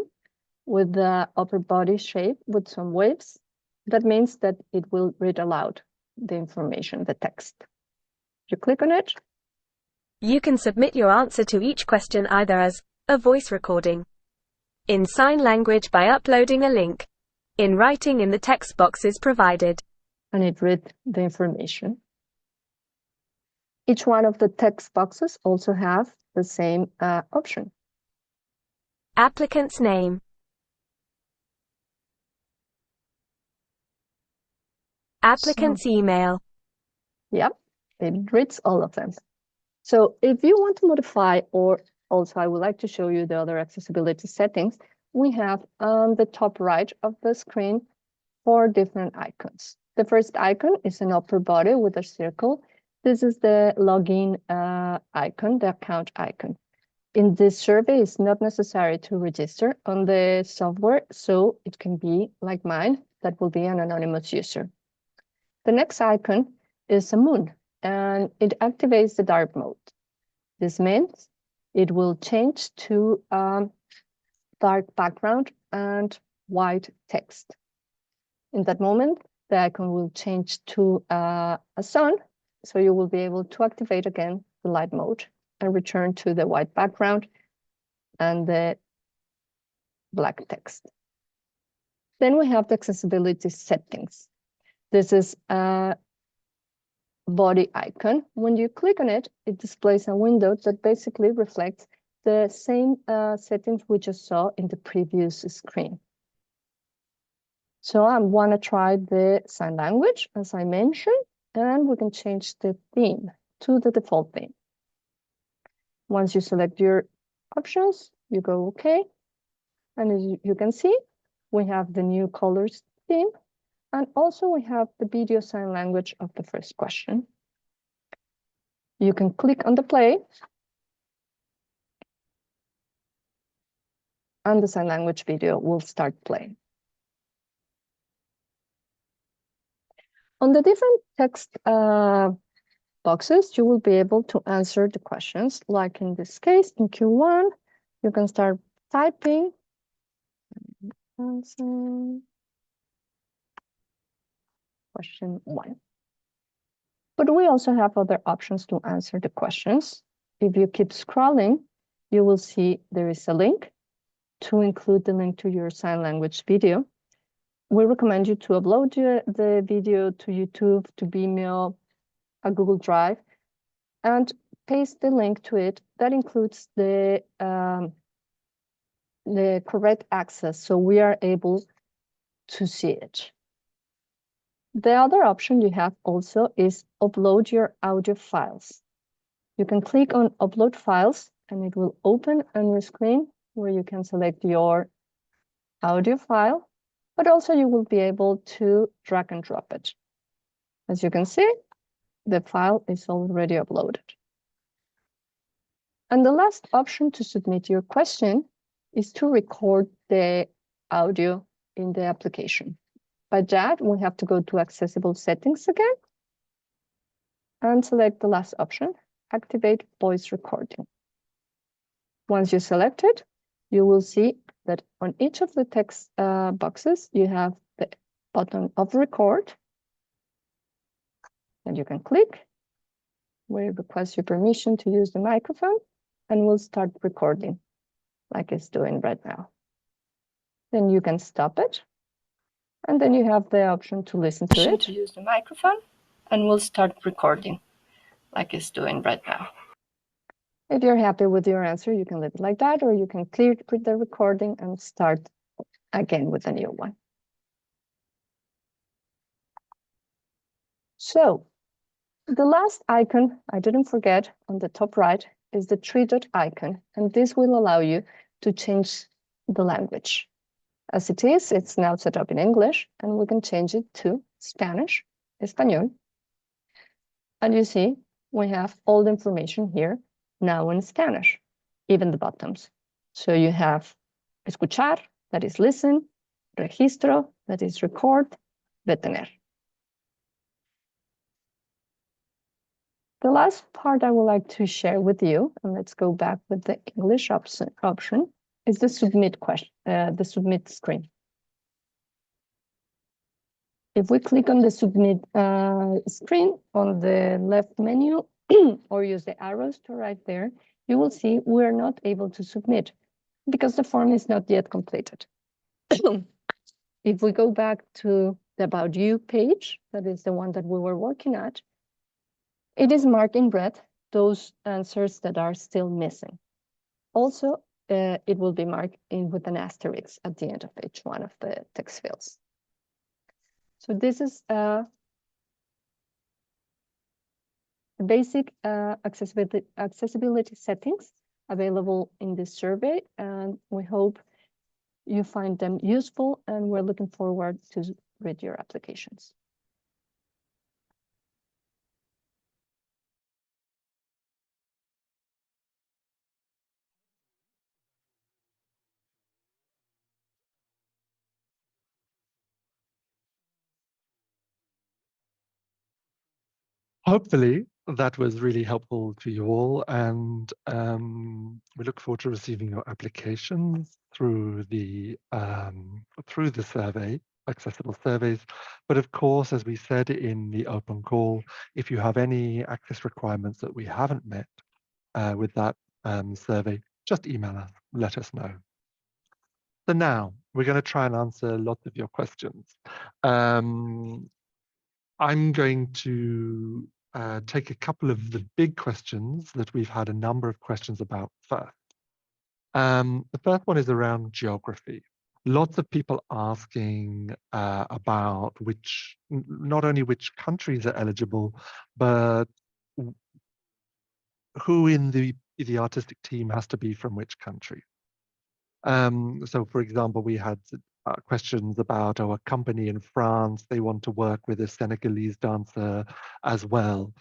with the upper body shape with some waves. That means that it will read aloud the information, the text. You click on it. You can submit your answer to each question either as a voice recording, in sign language by uploading a link, in writing in the text boxes provided. And it reads the information. Each one of the text boxes also have the same option. Applicant's name. Applicant's email. Yep, it reads all of them. So if you want to modify, or also I would like to show you the other accessibility settings, we have on the top right of the screen 4 different icons. The first icon is an upper body with a circle. This is the login icon, the account icon. In this survey, it's not necessary to register on the software, so it can be like mine, that will be an anonymous user. The next icon is a moon, and it activates the dark mode. This means it will change to dark background and white text. In that moment, the icon will change to a sun, so you will be able to activate again the light mode and return to the white background and the black text. Then we have the accessibility settings. This is a body icon. When you click on it, it displays a window that basically reflects the same settings we just saw in the previous screen. So I want to try the sign language, as I mentioned, and we can change the theme to the default theme. Once you select your options, you go OK. And as you can see, we have the new colors theme, and also we have the video sign language of the first question. You can click on the play, and the sign language video will start playing. On the different text boxes, you will be able to answer the questions. Like in this case, in Q1, you can start typing. Question 1. But we also have other options to answer the questions. If you keep scrolling, you will see there is a link to include the link to your sign language video. We recommend you to upload the video to YouTube, to Vimeo, a Google Drive, and paste the link to it. That includes the correct access, so we are able to see it. The other option you have also is upload your audio files. You can click on upload files and it will open on your screen where you can select your audio file, but also you will be able to drag and drop it. As you can see, the file is already uploaded. And the last option to submit your question is to record the audio in the application. By that, we have to go to accessible settings again and select the last option, activate voice recording. Once you select it, you will see that on each of the text boxes, you have the button of record, and you can click. We request your permission to use the microphone, and we'll start recording like it's doing right now. Then you can stop it. And then you have the option to listen to it. To use the microphone, and we'll start recording like it's doing right now. If you're happy with your answer, you can leave it like that, or you can clear the recording and start again with a new one. So the last icon, I didn't forget, on the top right is the 3-dot icon, and this will allow you to change the language. As it is, it's now set up in English, and we can change it to Spanish, Español. And you see, we have all the information here now in Spanish, even the buttons. So you have escuchar, that is listen, registro, that is record, detener. The last part I would like to share with you, and let's go back with the English option, is the submit question, the submit screen. If we click on the submit screen on the left menu or use the arrows to right there, you will see we're not able to submit because the form is not yet completed. If we go back to the About You page, that is the one that we were working at, it is marked in red those answers that are still missing. Also, it will be marked with an asterisk at the end of each one of the text fields. So this is basic accessibility settings available in this survey, and we hope you find them useful, and we're looking forward to read your applications. Hopefully that was really helpful to you all, and we look forward to receiving your applications through the through the survey, accessible surveys. But of course, as we said in the open call, if you have any access requirements that we haven't met with that survey, just email us, let us know. So now we're going to try and answer lots of your questions. I'm going to take a couple of the big questions that we've had a number of questions about first. The first one is around geography. Lots of people asking about not only which countries are eligible, but who in the artistic team has to be from which country. So for example, we had questions about a company in France, they want to work with a Senegalese dancer as well.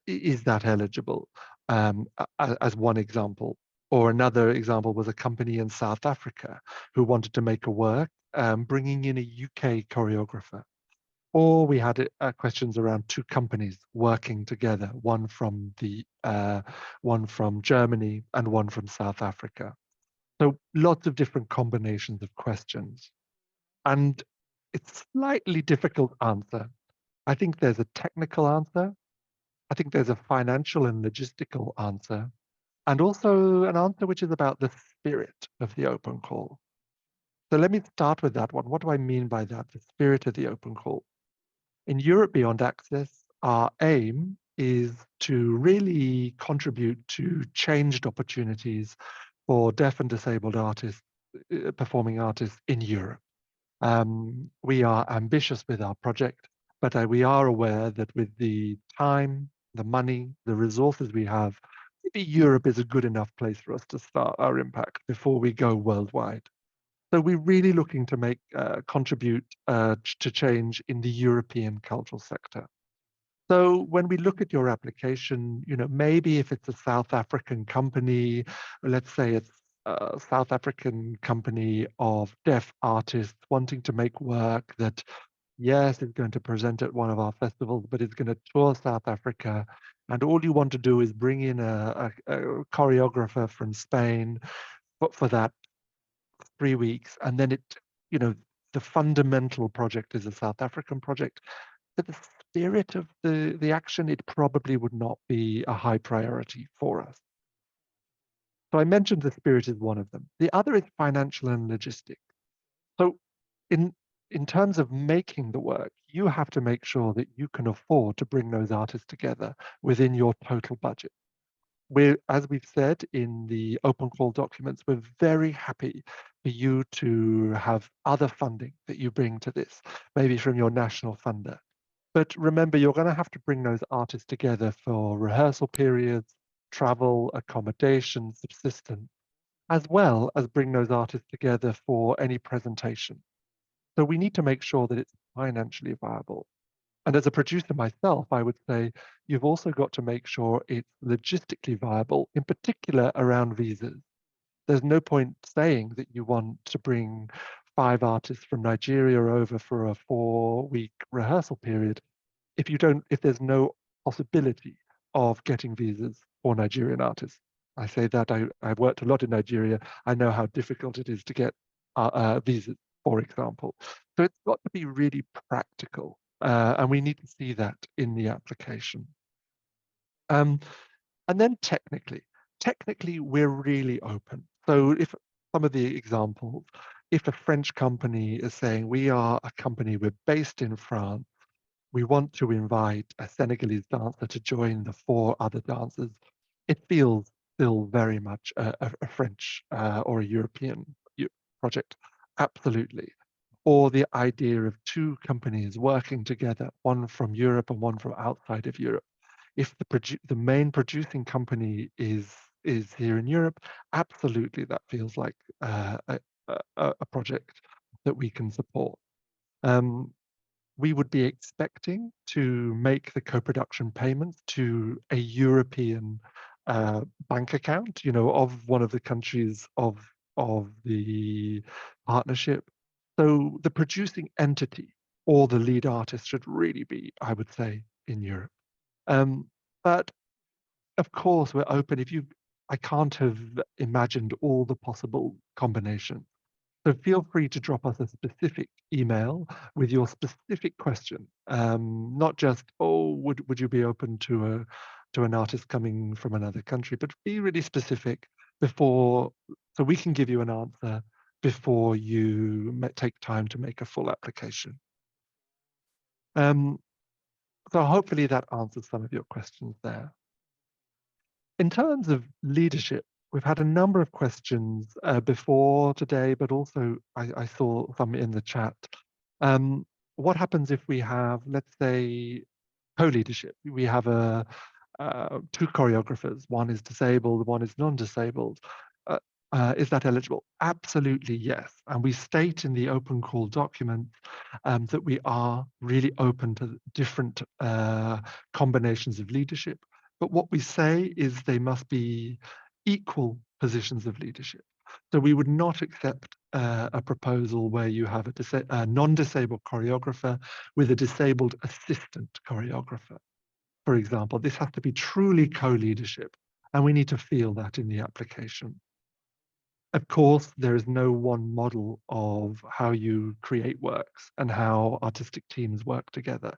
Is that eligible? As one example. Or another example was a company in South Africa who wanted to make a work, bringing in a UK choreographer. Or we had questions around two companies working together, one from Germany and one from South Africa. So lots of different combinations of questions. And it's slightly difficult answer. I think there's a technical answer. I think there's a financial and logistical answer. And also an answer which is about the spirit of the open call. So let me start with that one. What do I mean by that, the spirit of the open call? In Europe Beyond Access, our aim is to really contribute to changed opportunities for deaf and disabled artists, performing artists in Europe. We are ambitious with our project, but we are aware that with the time, the money, the resources we have, maybe Europe is a good enough place for us to start our impact before we go worldwide. So we're really looking to contribute to change in the European cultural sector. So when we look at your application, maybe if it's a South African company, let's say it's a South African company of deaf artists wanting to make work that, yes, is going to present at one of our festivals, but it's going to tour South Africa. And all you want to do is bring in a choreographer from Spain for that 3 weeks. And then the fundamental project is a South African project. But the spirit of the action, it probably would not be a high priority for us. So I mentioned the spirit is one of them. The other is financial and logistic. So in terms of making the work, you have to make sure that you can afford to bring those artists together within your total budget. As we've said in the open call documents, we're very happy for you to have other funding that you bring to this, maybe from your national funder. But remember, you're going to have to bring those artists together for rehearsal periods, travel, accommodation, subsistence, as well as bring those artists together for any presentation. So we need to make sure that it's financially viable. And as a producer myself, I would say you've also got to make sure it's logistically viable, in particular around visas. There's no point saying that you want to bring 5 artists from Nigeria over for a 4-week rehearsal period if there's no possibility of getting visas for Nigerian artists. I say that I've worked a lot in Nigeria. I know how difficult it is to get visas, for example. So it's got to be really practical, and we need to see that in the application. And then technically, we're really open. So if some of the examples, if a French company is saying, we are a company, we're based in France, we want to invite a Senegalese dancer to join the 4 other dancers, it feels still very much a French or a European project, absolutely. Or the idea of 2 companies working together, one from Europe and one from outside of Europe. If the main producing company is here in Europe, absolutely that feels like a project that we can support. We would be expecting to make the co-production payments to a European bank account, of one of the countries of the partnership. So the producing entity or the lead artist should really be, I would say, in Europe. But of course, we're open. I can't have imagined all the possible combinations. So feel free to drop us a specific email with your specific question, not just, oh, would you be open to an artist coming from another country, but be really specific before, so we can give you an answer before you take time to make a full application. So hopefully that answers some of your questions there. In terms of leadership, we've had a number of questions before today, but also I saw some in the chat. What happens if we have, let's say, co-leadership? We have two choreographers. One is disabled, one is non-disabled. Is that eligible? Absolutely, yes. And we state in the open call document that we are really open to different combinations of leadership. But what we say is they must be equal positions of leadership. So we would not accept a proposal where you have a non-disabled choreographer with a disabled assistant choreographer. For example, this has to be truly co-leadership, and we need to feel that in the application. Of course, there is no one model of how you create works and how artistic teams work together.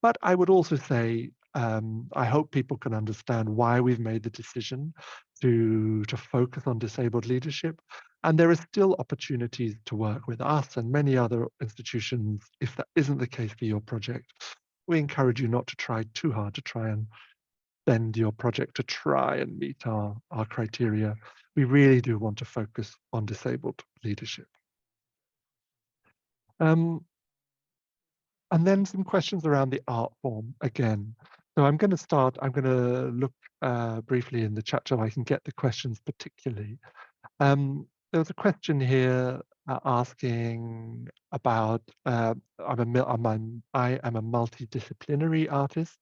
But I would also say, I hope people can understand why we've made the decision to focus on disabled leadership. And there are still opportunities to work with us and many other institutions. If that isn't the case for your project, we encourage you not to try too hard to try and bend your project to try and meet our criteria. We really do want to focus on disabled leadership. And then some questions around the art form again. So I'm going to look briefly in the chat so I can get the questions particularly. There was a question here asking about, I am a multidisciplinary artist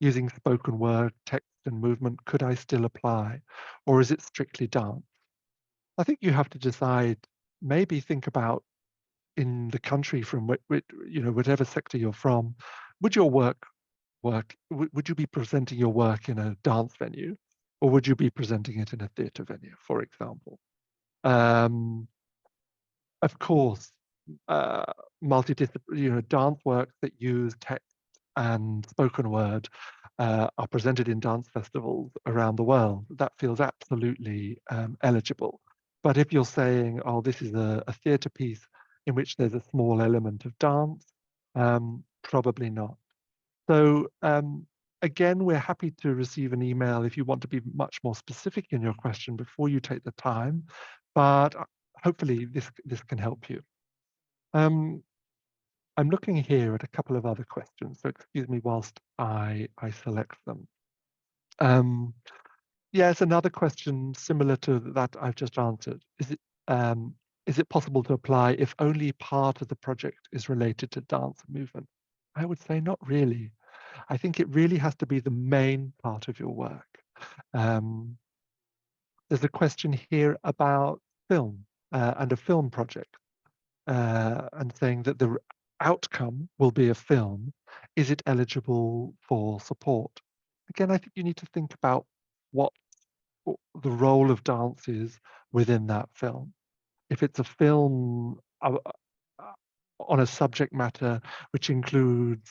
using spoken word, text and movement. Could I still apply, or is it strictly dance? I think you have to decide, maybe think about in the country from whatever sector you're from, would your would you be presenting your work in a dance venue, or would you be presenting it in a theatre venue, for example? Of course, multidisciplinary, dance works that use text and spoken word are presented in dance festivals around the world. That feels absolutely eligible. But if you're saying, oh, this is a theatre piece in which there's a small element of dance, probably not. So again, we're happy to receive an email if you want to be much more specific in your question before you take the time, but hopefully this can help you. I'm looking here at a couple of other questions, so excuse me whilst I select them. Yes, another question similar to that I've just answered. Is it possible to apply if only part of the project is related to dance and movement? I would say not really. I think it really has to be the main part of your work. There's a question here about film and a film project and saying that the outcome will be a film. Is it eligible for support? Again, I think you need to think about what the role of dance is within that film. If it's a film on a subject matter which includes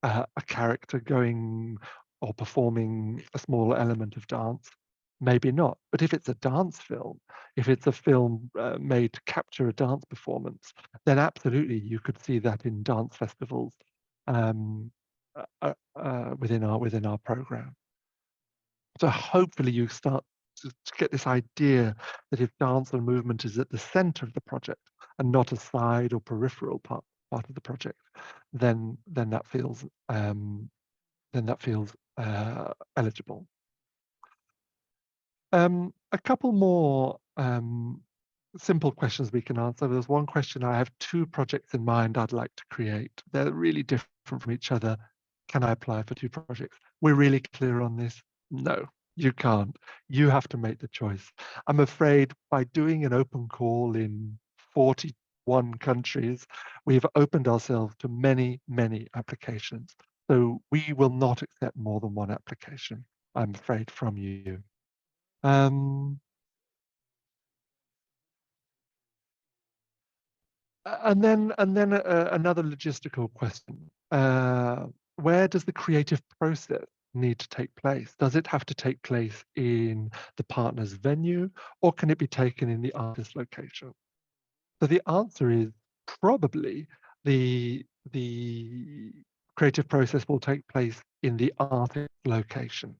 a character going or performing a small element of dance, maybe not. But if it's a dance film, if it's a film made to capture a dance performance, then absolutely you could see that in dance festivals within our program. So hopefully you start to get this idea that if dance and movement is at the center of the project and not a side or peripheral part of the project, then that feels eligible. A couple more simple questions we can answer. There's one question: I have two projects in mind I'd like to create. They're really different from each other. Can I apply for two projects? We're really clear on this. No, you can't. You have to make the choice. I'm afraid by doing an open call in 41 countries, we've opened ourselves to many, many applications. So we will not accept more than one application, I'm afraid, from you. And then another logistical question. Where does the creative process need to take place? Does it have to take place in the partner's venue, or can it be taken in the artist's location? So the answer is probably the creative process will take place in the artist location.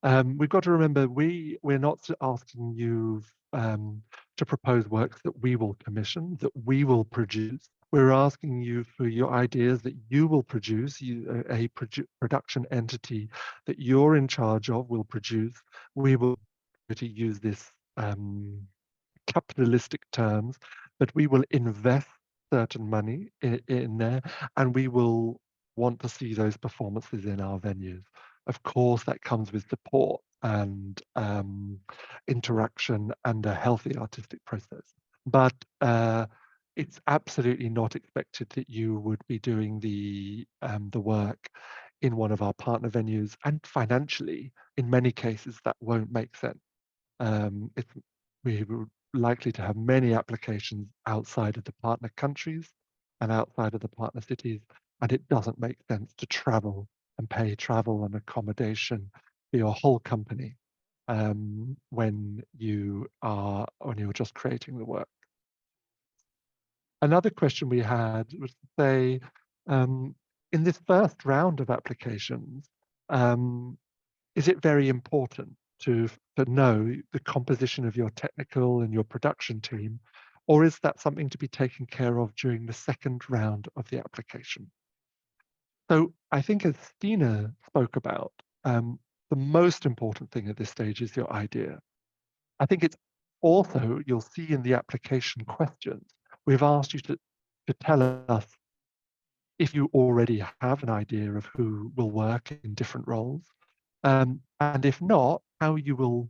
We've got to remember we're not asking you to propose works that we will commission, that we will produce. We're asking you for your ideas that you will produce, a production entity that you're in charge of will produce. We will to use this capitalistic terms, but we will invest certain money in there, and we will want to see those performances in our venues. Of course, that comes with support and interaction and a healthy artistic process. But it's absolutely not expected that you would be doing the work in one of our partner venues, and financially, in many cases, that won't make sense. We're likely to have many applications outside of the partner countries and outside of the partner cities, and it doesn't make sense to travel and pay travel and accommodation for your whole company when you're just creating the work. Another question we had was to say, in this first round of applications, is it very important to know the composition of your technical and your production team, or is that something to be taken care of during the second round of the application? So I think, as Stina spoke about, the most important thing at this stage is your idea. I think it's also, you'll see in the application questions, we've asked you to tell us if you already have an idea of who will work in different roles, and if not, how you will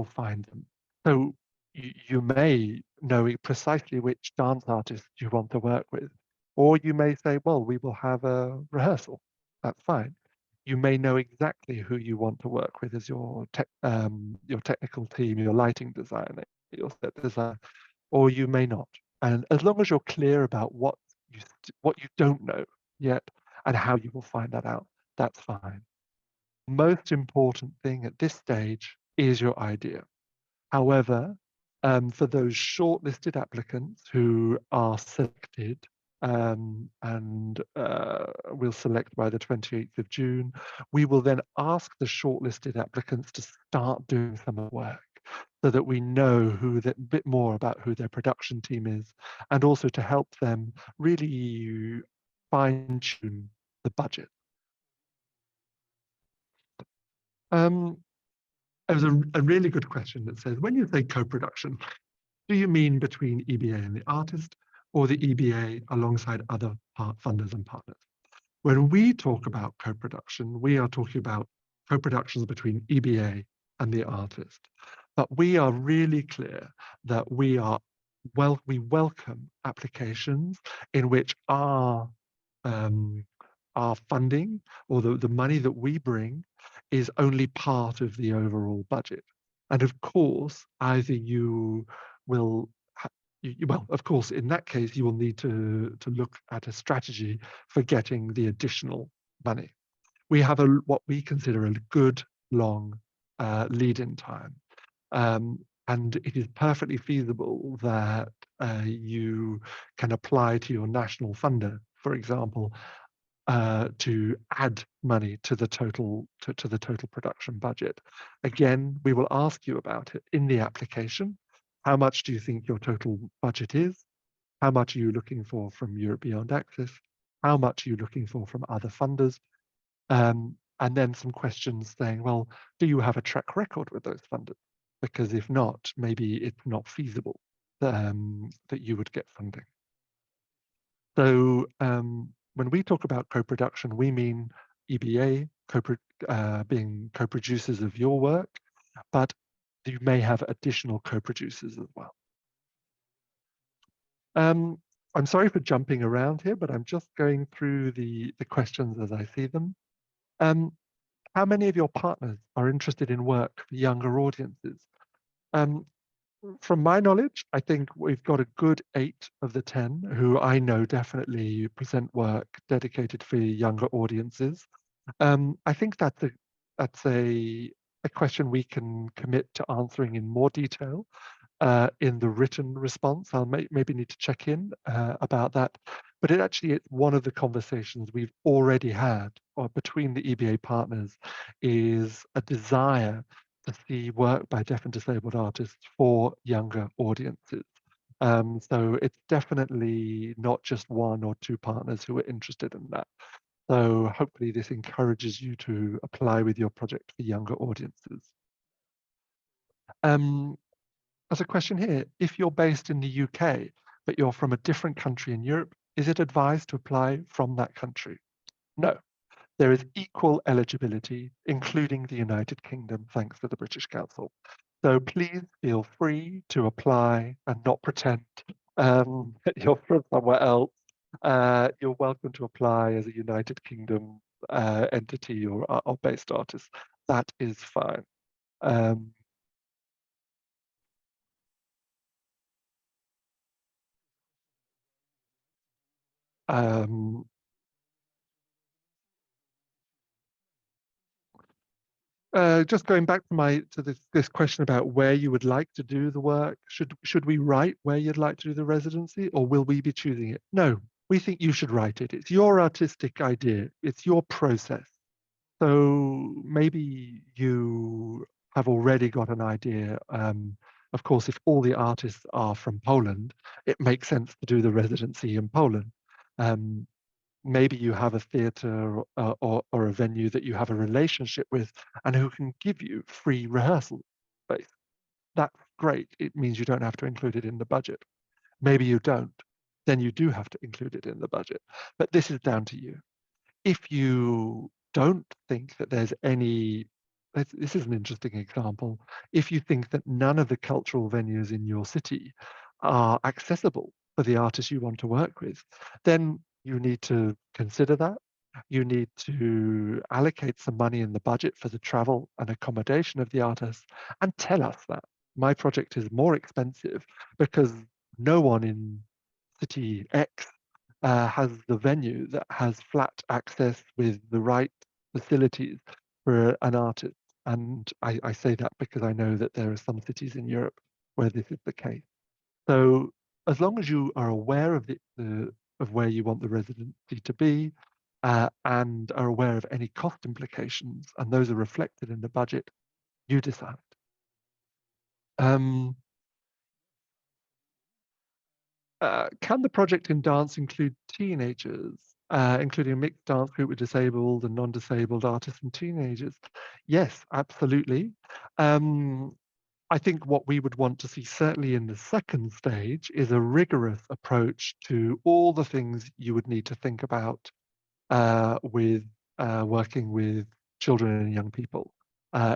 find them. So you may know precisely which dance artist you want to work with, or you may say, well, we will have a rehearsal. That's fine. You may know exactly who you want to work with as your technical team, your lighting designer, your set designer, or you may not. And as long as you're clear about what you don't know yet and how you will find that out, that's fine. Most important thing at this stage is your idea. However, for those shortlisted applicants who are selected, and we'll select by the 28th of June, we will then ask the shortlisted applicants to start doing some work so that we know a bit more about who their production team is, and also to help them really fine-tune the budget. There was a really good question that says, when you say co-production, do you mean between EBA and the artist, or the EBA alongside other funders and partners? When we talk about co-production, we are talking about co-productions between EBA and the artist. But we are really clear that we welcome applications in which our funding, or the money that we bring, is only part of the overall budget. And of course, either you will, well, of course, in that case, you will need to look at a strategy for getting the additional money. We have what we consider a good long lead-in time. And it is perfectly feasible that you can apply to your national funder, for example, to add money to the total production budget. Again, we will ask you about it in the application. How much do you think your total budget is? How much are you looking for from Europe Beyond Access? How much are you looking for from other funders? And then some questions saying, well, do you have a track record with those funders? Because if not, maybe it's not feasible that you would get funding. So when we talk about co-production, we mean EBA being co-producers of your work, but you may have additional co-producers as well. I'm sorry for jumping around here, but I'm just going through the questions as I see them. How many of your partners are interested in work for younger audiences? from my knowledge, I think we've got a good 8 of the 10 who I know definitely present work dedicated for younger audiences. I think that's a question we can commit to answering in more detail in the written response. I'll maybe need to check in about that. But it's one of the conversations we've already had between the EBA partners is a desire to see work by deaf and disabled artists for younger audiences. So it's definitely not just 1 or 2 partners who are interested in that. So hopefully this encourages you to apply with your project for younger audiences. As a question here, if you're based in the UK, but you're from a different country in Europe, is it advised to apply from that country? No. There is equal eligibility, including the United Kingdom, thanks to the British Council. So please feel free to apply and not pretend that you're from somewhere else. You're welcome to apply as a United Kingdom entity or based artist. That is fine. Just going back to this question about where you would like to do the work, should we write where you'd like to do the residency, or will we be choosing it? No, we think you should write it. It's your artistic idea. It's your process. So maybe you have already got an idea. Of course, if all the artists are from Poland, it makes sense to do the residency in Poland. Maybe you have a theatre or a venue that you have a relationship with and who can give you free rehearsal space. That's great. It means you don't have to include it in the budget. Maybe you don't. Then you do have to include it in the budget. But this is down to you. If you don't think that there's any, this is an interesting example. If you think that none of the cultural venues in your city are accessible for the artists you want to work with, then you need to consider that. You need to allocate some money in the budget for the travel and accommodation of the artists and tell us that. My project is more expensive because no one in city X has the venue that has flat access with the right facilities for an artist. And I say that because I know that there are some cities in Europe where this is the case. So as long as you are aware of of where you want the residency to be and are aware of any cost implications, and those are reflected in the budget, you decide. Can the project in dance include teenagers, including a mixed dance group with disabled and non-disabled artists and teenagers? Yes, absolutely. I think what we would want to see, certainly in the second stage, is a rigorous approach to all the things you would need to think about with working with children and young people.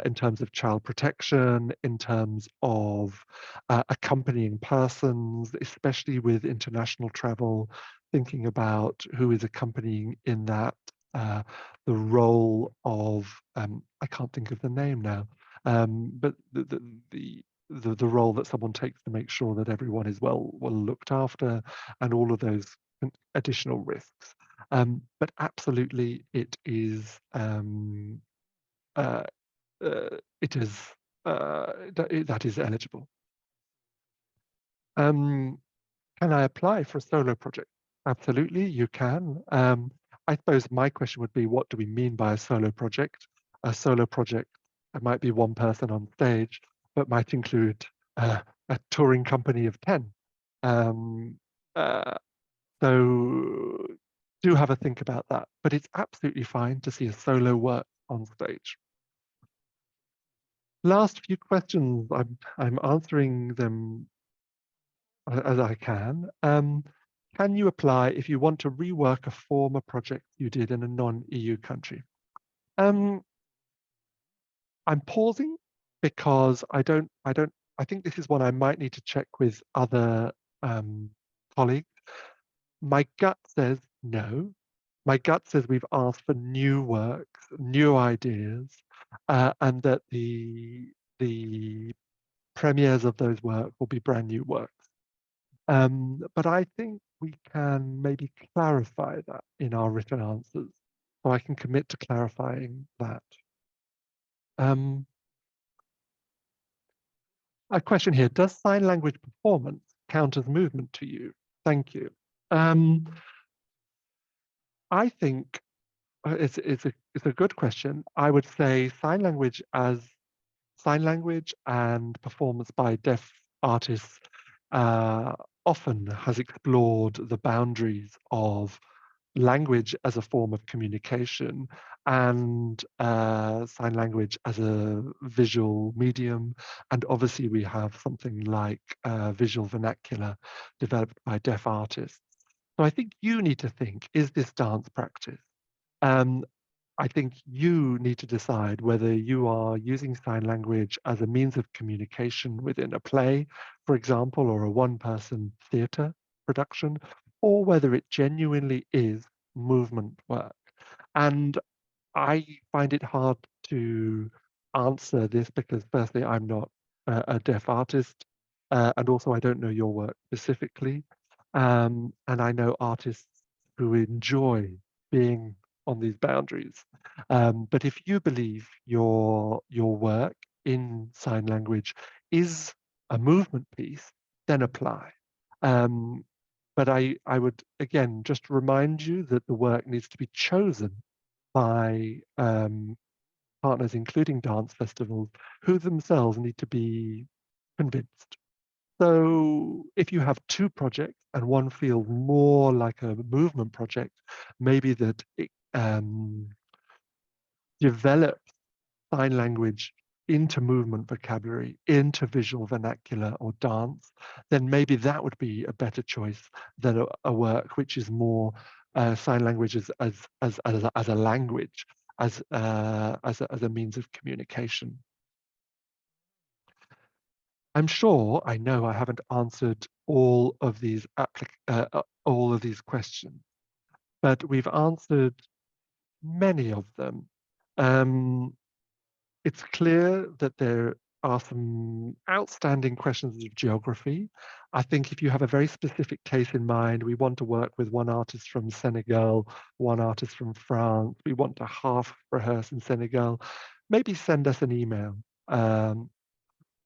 In terms of child protection, in terms of accompanying persons, especially with international travel, thinking about who is accompanying in that, the role of, I can't think of the name now, but the role that someone takes to make sure that everyone is well looked after, and all of those additional risks. But absolutely, it is that is eligible. Can I apply for a solo project? Absolutely, you can. I suppose my question would be, what do we mean by a solo project? A solo project, it might be one person on stage, but might include a touring company of 10. So do have a think about that, but it's absolutely fine to see a solo work on stage. Last few questions, I'm answering them as I can. Can you apply if you want to rework a former project you did in a non-EU country? I'm pausing because I think this is one I might need to check with other colleagues. My gut says no. My gut says we've asked for new works, new ideas, and that the premieres of those works will be brand new works. But I think we can maybe clarify that in our written answers. So I can commit to clarifying that. A question here, does sign language performance count as movement to you? Thank you. I think it's a good question. I would say sign language and performance by deaf artists often has explored the boundaries of language as a form of communication and sign language as a visual medium. And obviously we have something like visual vernacular developed by deaf artists. So I think you need to think, is this dance practice? I think you need to decide whether you are using sign language as a means of communication within a play, for example, or a one-person theatre production, or whether it genuinely is movement work. And I find it hard to answer this because firstly, I'm not a deaf artist, and also I don't know your work specifically. And I know artists who enjoy being on these boundaries. But if you believe your work in sign language is a movement piece, then apply. But I would, again, just remind you that the work needs to be chosen by partners, including dance festivals, who themselves need to be convinced. So if you have two projects and one feels more like a movement project, maybe that it develops sign language into movement vocabulary, into visual vernacular or dance, then maybe that would be a better choice than a work which is more sign language as a language, as a means of communication. I'm sure, I know I haven't answered all of these questions, but we've answered many of them. It's clear that there are some outstanding questions of geography. I think if you have a very specific case in mind, we want to work with one artist from Senegal, one artist from France, we want to half rehearse in Senegal, maybe send us an email,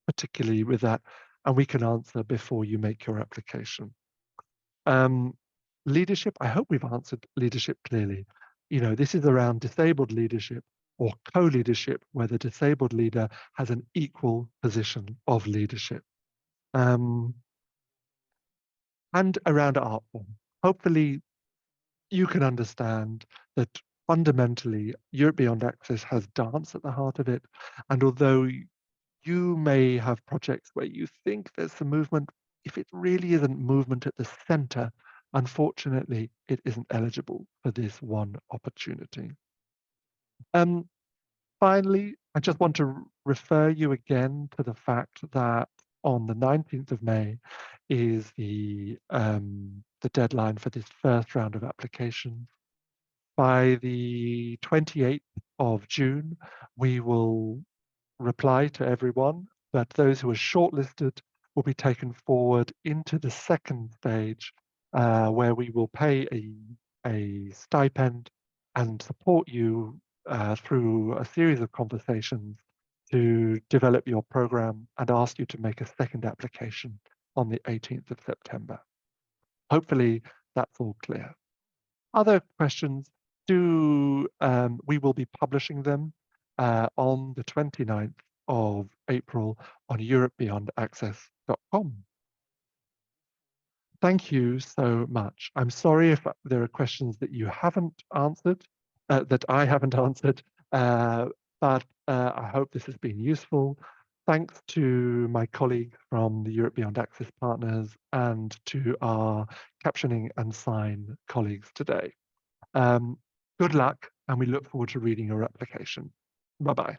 particularly with that, and we can answer before you make your application. Leadership, I hope we've answered leadership clearly. You know, this is around disabled leadership or co-leadership, where the disabled leader has an equal position of leadership. And around art form. Hopefully you can understand that fundamentally Europe Beyond Access has dance at the heart of it. And although you may have projects where you think there's some movement, if it really isn't movement at the center, unfortunately, it isn't eligible for this one opportunity. Finally, I just want to refer you again to the fact that on the 19th of May is the deadline for this first round of applications. By the 28th of June, we will reply to everyone, but those who are shortlisted will be taken forward into the second stage, where we will pay a stipend and support you through a series of conversations to develop your program and ask you to make a second application on the 18th of September. Hopefully that's all clear. Other questions, we will be publishing them on the 29th of April on europebeyondaccess.com. Thank you so much. I'm sorry if there are questions that you haven't answered, that I haven't answered, but I hope this has been useful. Thanks to my colleague from the Europe Beyond Access partners and to our captioning and sign colleagues today. Good luck, and we look forward to reading your application. Bye-bye.